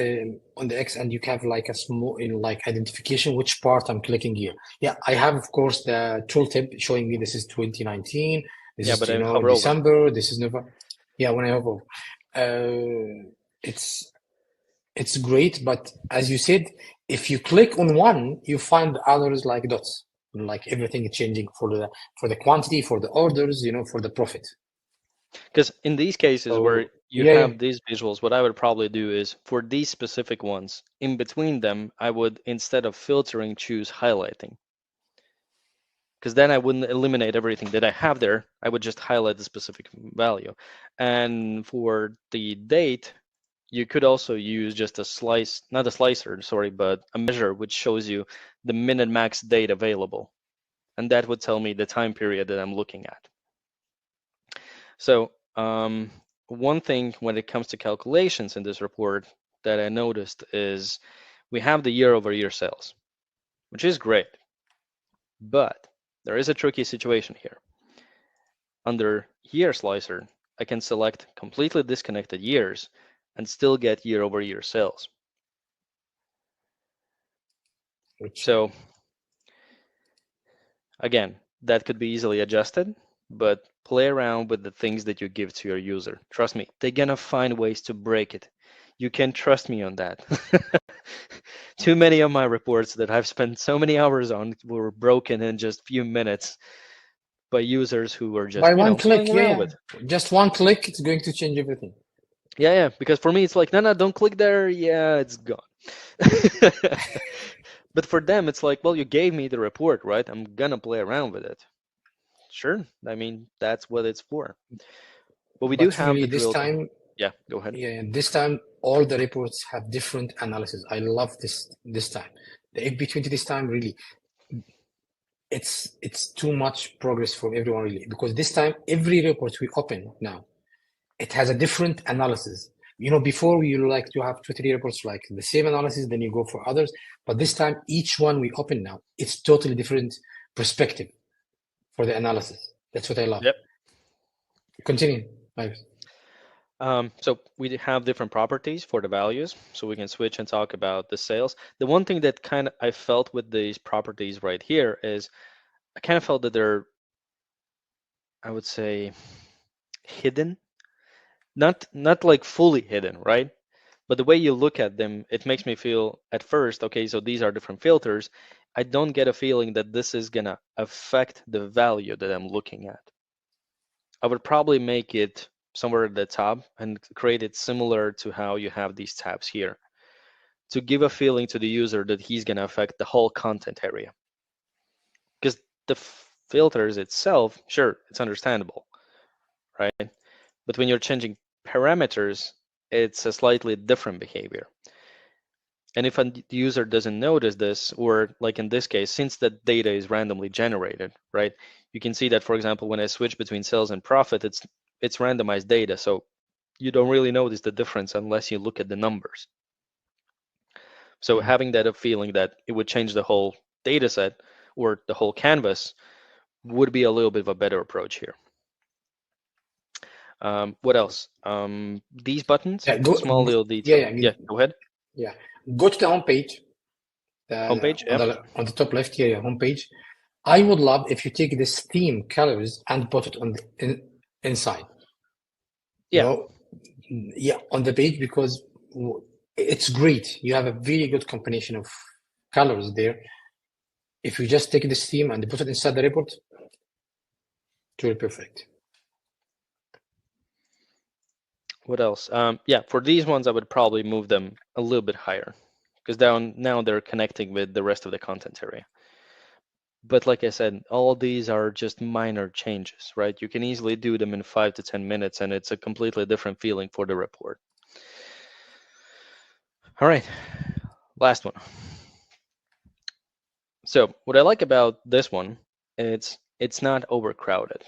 Speaker 2: on the X and you have like a small, like identification, which part I'm clicking here. Yeah, I have, of course, the tooltip showing me this is 2019, this
Speaker 1: Yeah,
Speaker 2: is,
Speaker 1: but I hover over.
Speaker 2: December, this is November. Yeah, when I hover, it's great. But as you said, if you click on one, you find others like dots, like everything is changing for the quantity, for the orders, for the profit.
Speaker 1: Because in these cases where
Speaker 2: So
Speaker 1: you have these visuals, what I would probably do is for these specific ones, in between them, I would, instead of filtering, choose highlighting. Because then I wouldn't eliminate everything that I have there. I would just highlight the specific value. And for the date, you could also use just a slice, not a slicer, sorry, but a measure which shows you the minute max date available. And that would tell me the time period that I'm looking at. So one thing when it comes to calculations in this report that I noticed is we have the year-over-year sales, which is great. But there is a tricky situation here. Under year slicer, I can select completely disconnected years and still get year-over-year sales. So again, that could be easily adjusted, but play around with the things that you give to your user. Trust me, they're gonna find ways to break it. You can trust me on that. Too many of my reports that I've spent so many hours on were broken in just a few minutes by users who were just,
Speaker 2: By one
Speaker 1: playing
Speaker 2: click,
Speaker 1: around with.
Speaker 2: just one click, it's going to change everything.
Speaker 1: Yeah, because for me, it's like, no, don't click there. Yeah, it's gone. But for them, it's like, well, you gave me the report, right? I'm gonna play around with it. Sure. I mean, that's what it's for. But we do
Speaker 2: But
Speaker 1: have
Speaker 2: really,
Speaker 1: the
Speaker 2: this
Speaker 1: drill.
Speaker 2: time,
Speaker 1: Yeah, go ahead.
Speaker 2: this time all the reports have different analysis. I love this time. The FP20 this time really, it's too much progress for everyone really, because this time every report we open now, it has a different analysis. Before we like to have 2-3 reports like the same analysis, then you go for others. But this time, each one we open now, it's totally different perspective for the analysis. That's what I love.
Speaker 1: Yep.
Speaker 2: Continue.
Speaker 1: So we have different properties for the values, so we can switch and talk about the sales. The one thing that kind of I felt with these properties right here is I kind of felt that they're, I would say, hidden, not like fully hidden, right? But the way you look at them, it makes me feel at first, okay, so these are different filters. I don't get a feeling that this is gonna affect the value that I'm looking at. I would probably make it somewhere at the top and create it similar to how you have these tabs here to give a feeling to the user that he's gonna affect the whole content area. Because the filters itself, sure, it's understandable, right? But when you're changing parameters, it's a slightly different behavior. And if a user doesn't notice this, or like in this case, since the data is randomly generated, right? You can see that, for example, when I switch between sales and profit, it's randomized data. So you don't really notice the difference unless you look at the numbers. So having that feeling that it would change the whole data set or the whole canvas would be a little bit of a better approach here. What else? These buttons, small little detail. Go ahead.
Speaker 2: Yeah, go to the homepage.
Speaker 1: Homepage,
Speaker 2: on the top left here, homepage. I would love if you take this theme colors and put it on the inside.
Speaker 1: Yeah.
Speaker 2: On the page, because it's great. You have a very good combination of colors there. If you just take this theme and put it inside the report, it will be perfect.
Speaker 1: What else? Yeah, for these ones, I would probably move them a little bit higher because now they're connecting with the rest of the content area. But like I said, all these are just minor changes, right? You can easily do them in 5 to 10 minutes, and it's a completely different feeling for the report. All right, last one. So what I like about this one, it's not overcrowded.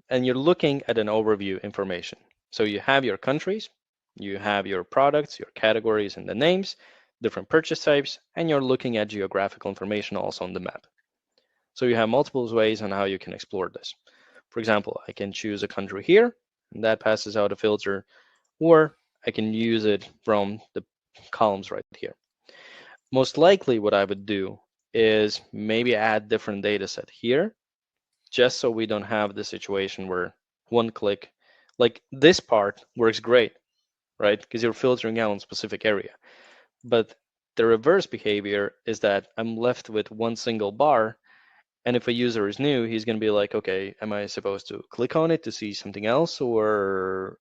Speaker 1: And you're looking at an overview information. So you have your countries, you have your products, your categories and the names, different purchase types, and you're looking at geographical information also on the map. So you have multiple ways on how you can explore this. For example, I can choose a country here, and that passes out a filter, or I can use it from the columns right here. Most likely what I would do is maybe add different data set here, just so we don't have the situation where one click, like this part works great, right? Because you're filtering out on specific area. But the reverse behavior is that I'm left with one single bar. And if a user is new, he's going to be like, okay, am I supposed to click on it to see something else? Or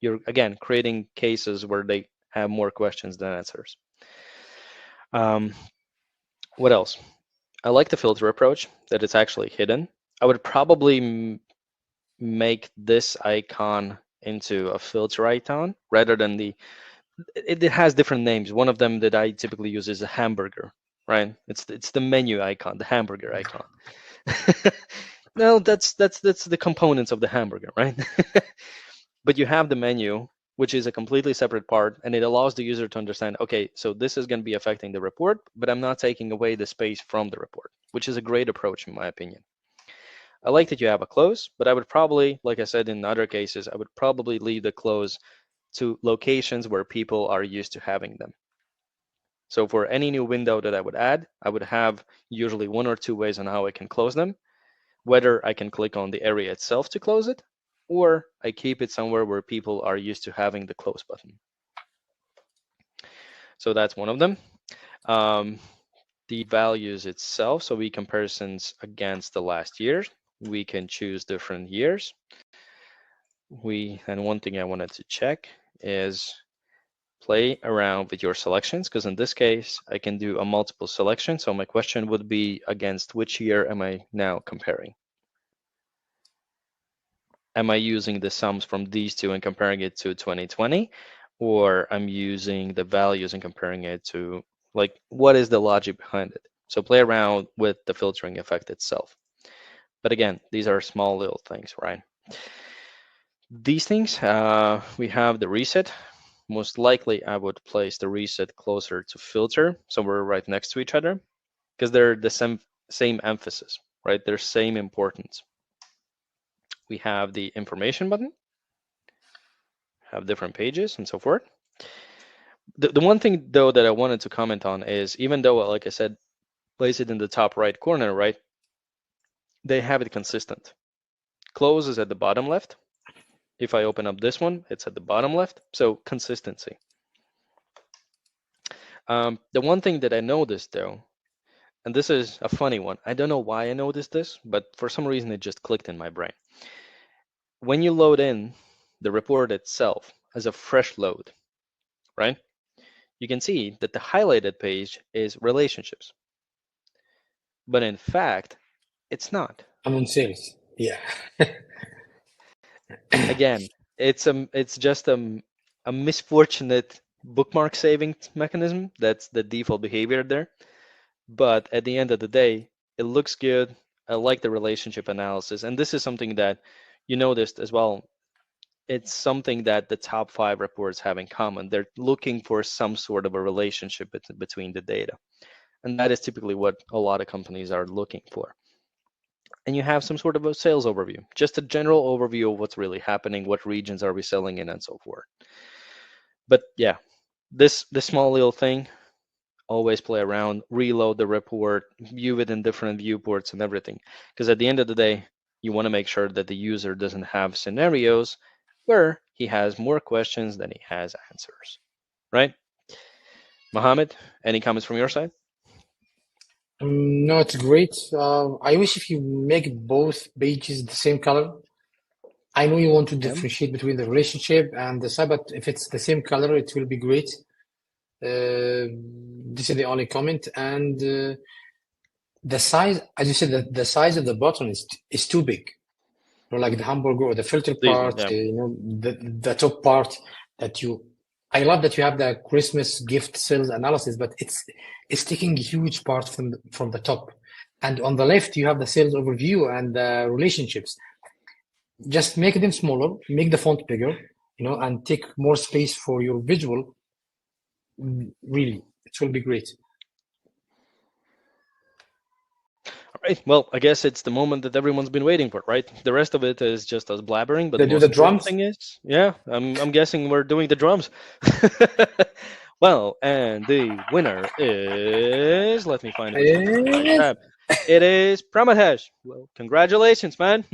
Speaker 1: you're, again, creating cases where they have more questions than answers. What else? I like the filter approach, that it's actually hidden. I would probably make this icon into a filter icon rather than it has different names. One of them that I typically use is a hamburger, right? It's the menu icon, the hamburger icon. No, that's the components of the hamburger, right? But you have the menu, which is a completely separate part, and it allows the user to understand, okay, so this is going to be affecting the report, but I'm not taking away the space from the report, which is a great approach in my opinion. I like that you have a close, but I would probably, like I said in other cases, I would probably leave the close to locations where people are used to having them. So for any new window that I would add, I would have usually 1 or 2 ways on how I can close them, whether I can click on the area itself to close it, or I keep it somewhere where people are used to having the close button. So that's one of them. The values itself, so we comparisons against the last year. We can choose different years. And one thing I wanted to check is play around with your selections, because in this case, I can do a multiple selection. So my question would be, against which year am I now comparing? Am I using the sums from these two and comparing it to 2020? Or I'm using the values and comparing it to, like, what is the logic behind it? So play around with the filtering effect itself. But again, these are small little things, right? These things, we have the reset. Most likely, I would place the reset closer to filter, so we're right next to each other, because they're the same emphasis, right? They're same importance. We have the information button, have different pages and so forth. The one thing though that I wanted to comment on is, even though, like I said, place it in the top right corner, right? They have it consistent. Close is at the bottom left. If I open up this one, it's at the bottom left. So consistency. The one thing that I noticed though, and this is a funny one, I don't know why I noticed this, but for some reason it just clicked in my brain. When you load in the report itself as a fresh load, right? You can see that the highlighted page is relationships. But in fact, it's not.
Speaker 2: I'm on sales. Yeah.
Speaker 1: Again, it's just a misfortunate bookmark saving mechanism. That's the default behavior there. But at the end of the day, it looks good. I like the relationship analysis. And this is something that you noticed as well. It's something that the top 5 reports have in common. They're looking for some sort of a relationship between the data. And that is typically what a lot of companies are looking for. And you have some sort of a sales overview, just a general overview of what's really happening, what regions are we selling in, and so forth. But yeah, this small little thing, always play around, reload the report, view it in different viewports and everything. Because at the end of the day, you want to make sure that the user doesn't have scenarios where he has more questions than he has answers, right? Mohammed, any comments from your side?
Speaker 2: No, it's great. I wish if you make both pages the same color. I know you want to differentiate between the relationship and the side, but if it's the same color, it will be great. This is the only comment. And the size, as you said, the size of the button is too big. You know, like the hamburger or the filter part, the top part that I love that you have the Christmas gift sales analysis, but it's taking a huge part from the top. And on the left, you have the sales overview and the relationships. Just make them smaller, make the font bigger, and take more space for your visual. Really, it will be great.
Speaker 1: All right. Well, I guess it's the moment that everyone's been waiting for, right? The rest of it is just us blabbering. But
Speaker 2: they do the drums.
Speaker 1: Thing is, yeah, I'm guessing we're doing the drums. Well, and the winner is, let me find it. It is Pramathesh. Well, congratulations, man.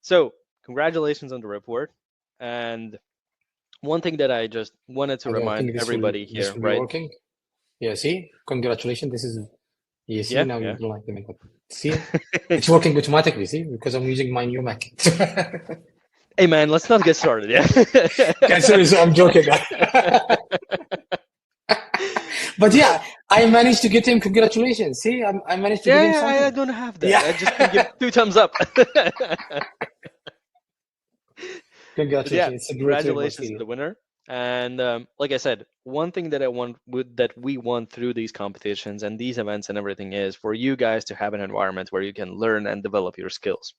Speaker 1: So, congratulations on the report. And one thing that I just wanted to remind everybody here, right?
Speaker 2: Working. Yeah, see? Congratulations. This is, you see, now you don't like the makeup. See? It's working automatically, see? Because I'm using my new Mac.
Speaker 1: Hey, man, let's not get started, yeah?
Speaker 2: Sorry, I'm joking. But yeah, I managed to get him. Congratulations. See, I managed to get him something.
Speaker 1: I don't have that. Yeah. I just can give 2 thumbs up. But yeah,
Speaker 2: Congratulations. It's a great report
Speaker 1: congratulations to
Speaker 2: here.
Speaker 1: the winner. And like I said, one thing that I want that we want through these competitions and these events and everything is for you guys to have an environment where you can learn and develop your skills.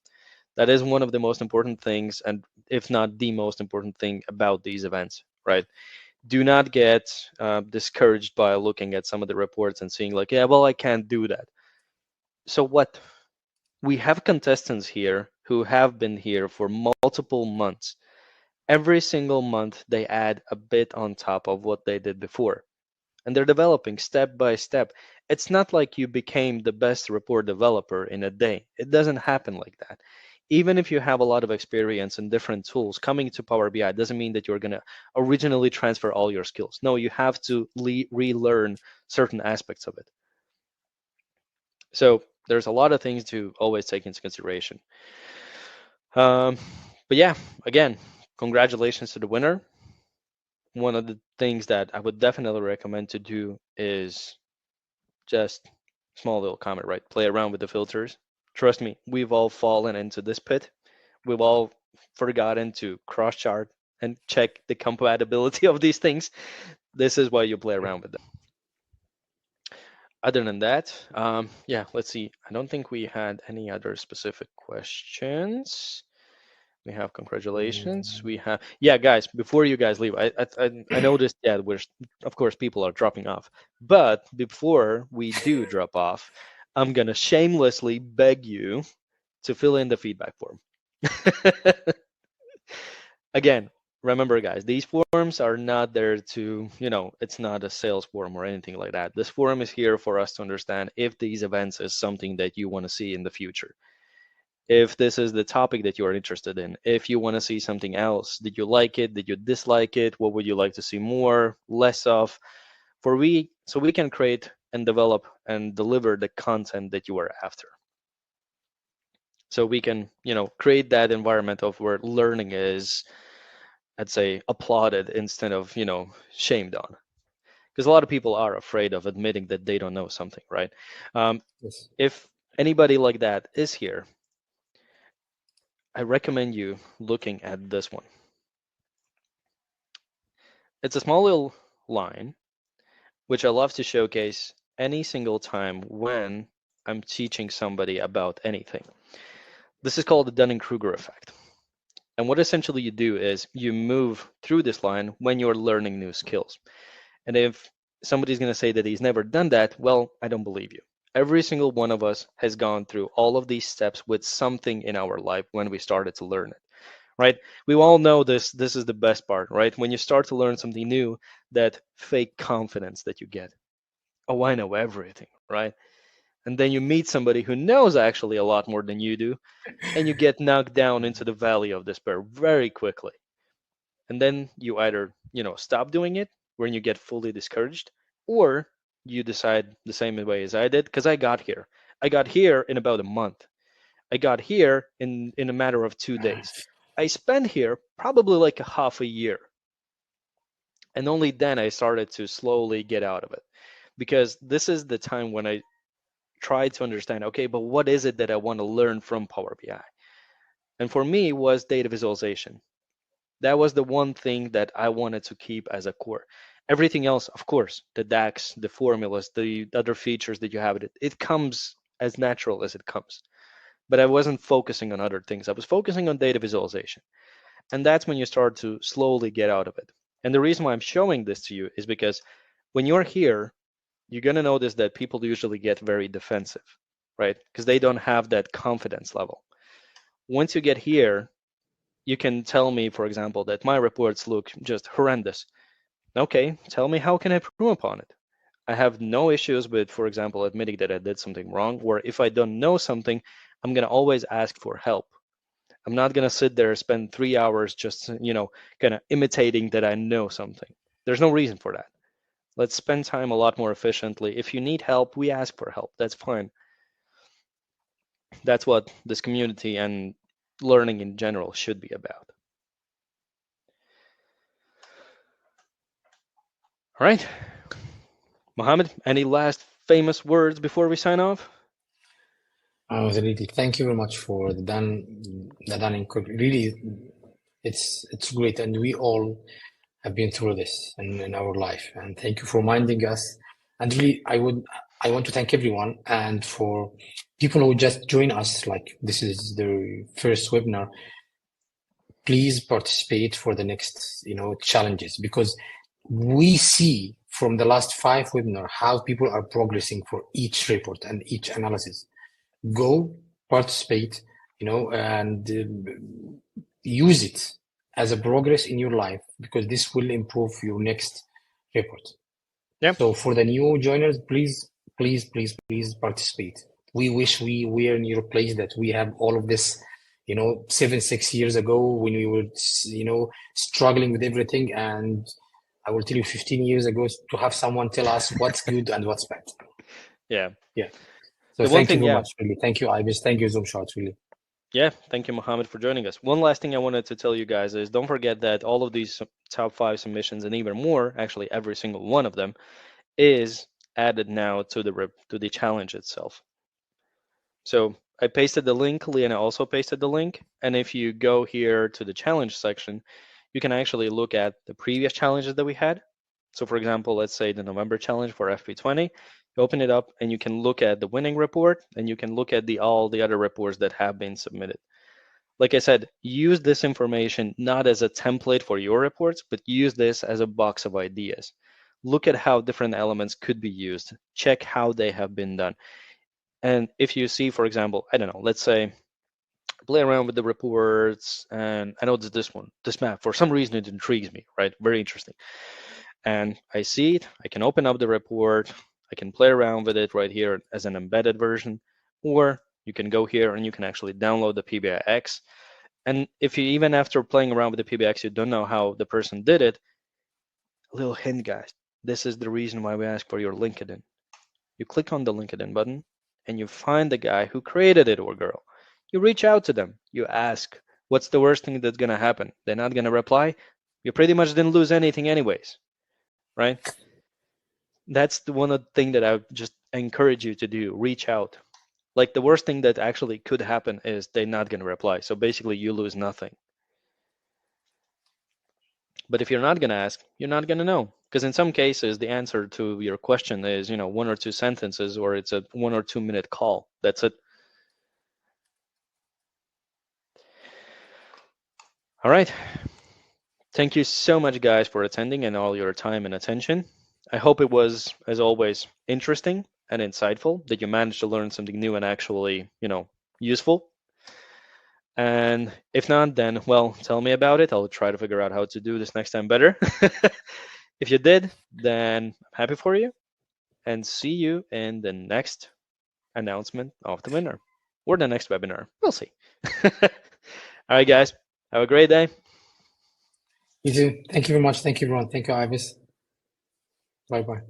Speaker 1: That is one of the most important things, and if not the most important thing about these events, right? Do not get discouraged by looking at some of the reports and seeing like, yeah, well, I can't do that. So what? We have contestants here who have been here for multiple months. Every single month, they add a bit on top of what they did before. And they're developing step by step. It's not like you became the best report developer in a day. It doesn't happen like that. Even if you have a lot of experience in different tools, coming to Power BI doesn't mean that you're going to originally transfer all your skills. No, you have to relearn certain aspects of it. So there's a lot of things to always take into consideration. Um, but yeah, again, congratulations to the winner. One of the things that I would definitely recommend to do is just small little comment, right? Play around with the filters. Trust me, we've all fallen into this pit. We've all forgotten to cross chart and check the compatibility of these things. This is why you play around with them. Other than that, yeah, let's see. I don't think we had any other specific questions. We have congratulations. We have yeah, guys. Before you guys leave, I noticed yeah, we're of course people are dropping off, but before we do drop off, I'm gonna shamelessly beg you to fill in the feedback form. Again, remember, guys, these forms are not there to it's not a sales forum or anything like that. This forum is here for us to understand if these events is something that you want to see in the future, if this is the topic that you are interested in, if you want to see something else. Did you like it? Did you dislike it? What would you like to see more, less of? So we can create and develop and deliver the content that you are after. So we can, create that environment of where learning is, I'd say, applauded instead of, shamed on. Because a lot of people are afraid of admitting that they don't know something, right?
Speaker 2: Yes.
Speaker 1: If anybody like that is here, I recommend you looking at this one. It's a small little line, which I love to showcase any single time when I'm teaching somebody about anything. This is called the Dunning-Kruger effect. And what essentially you do is you move through this line when you're learning new skills. And if somebody's going to say that he's never done that, well, I don't believe you. Every single one of us has gone through all of these steps with something in our life when we started to learn it, right? We all know this is the best part, right? When you start to learn something new, that fake confidence that you get. Oh, I know everything, right? And then you meet somebody who knows actually a lot more than you do, and you get knocked down into the valley of despair very quickly. And then you either, stop doing it when you get fully discouraged, or you decide the same way as I did, because I got here. I got here in about a month. I got here in a matter of 2 days. I spent here probably like a half a year. And only then I started to slowly get out of it. Because this is the time when I tried to understand, okay, but what is it that I want to learn from Power BI? And for me was data visualization. That was the one thing that I wanted to keep as a core. Everything else, of course, the DAX, the formulas, the other features that you have, it comes as natural as it comes. But I wasn't focusing on other things. I was focusing on data visualization. And that's when you start to slowly get out of it. And the reason why I'm showing this to you is because when you're here, you're going to notice that people usually get very defensive, right? Because they don't have that confidence level. Once you get here, you can tell me, for example, that my reports look just horrendous. Okay, tell me how can I improve upon it? I have no issues with, for example, admitting that I did something wrong, or if I don't know something, I'm going to always ask for help. I'm not going to sit there and spend 3 hours just, kind of imitating that I know something. There's no reason for that. Let's spend time a lot more efficiently. If you need help, we ask for help. That's fine. That's what this community and learning in general should be about. All right. Mohammed, any last famous words before we sign off?
Speaker 2: Really, thank you very much for the Dunning. Really, It's great, and we all have been through this in our life. And thank you for reminding us. And really, I want to thank everyone, and for people who just join us, like this is the first webinar. Please participate for the next, challenges, because we see from the last 5 webinars how people are progressing for each report and each analysis. Go participate, and use it as a progress in your life, because this will improve your next report.
Speaker 1: Yeah.
Speaker 2: So for the new joiners, please participate. We wish we were in your place, that we have all of this, 6 years ago, when we were, struggling with everything. And I will tell you, 15 years ago, to have someone tell us what's good and what's bad.
Speaker 1: Yeah.
Speaker 2: So
Speaker 1: The one
Speaker 2: thank you
Speaker 1: thing,
Speaker 2: very much, really. Thank you, Ibis. Thank you, ZoomCharts, really.
Speaker 1: Yeah, thank you, Mohammed, for joining us. One last thing I wanted to tell you guys is don't forget that all of these top 5 submissions and even more, actually every single one of them, is added now to the challenge itself. So I pasted the link, Liana also pasted the link, and if you go here to the challenge section, you can actually look at the previous challenges that we had. So for example, let's say the November challenge for FP20, you open it up and you can look at the winning report, and you can look at all the other reports that have been submitted. Like I said, use this information not as a template for your reports, but use this as a box of ideas. Look at how different elements could be used. Check how they have been done. And if you see, for example, I don't know, let's say, play around with the reports, and I know this map, for some reason it intrigues me, right? Very interesting. And I see it, I can open up the report, I can play around with it right here as an embedded version, or you can go here and you can actually download the PBIX. And if you, even after playing around with the PBIX, you don't know how the person did it, a little hint, guys, this is the reason why we ask for your LinkedIn. You click on the LinkedIn button and you find the guy who created it, or girl. You reach out to them. You ask, what's the worst thing that's going to happen? They're not going to reply. You pretty much didn't lose anything anyways, right? That's the one thing that I would just encourage you to do. Reach out. Like, the worst thing that actually could happen is they're not going to reply. So basically you lose nothing. But if you're not going to ask, you're not going to know. Because in some cases, the answer to your question is, 1 or 2 sentences, or it's a 1 or 2 minute call. That's it. All right. Thank you so much, guys, for attending and all your time and attention. I hope it was, as always, interesting and insightful, that you managed to learn something new and actually, useful. And if not, then, well, tell me about it. I'll try to figure out how to do this next time better. If you did, then I'm happy for you, and see you in the next announcement of the winner, or the next webinar. We'll see. All right, guys. Have a great day.
Speaker 2: You too. Thank you very much. Thank you, everyone. Thank you, Ibis. Bye-bye.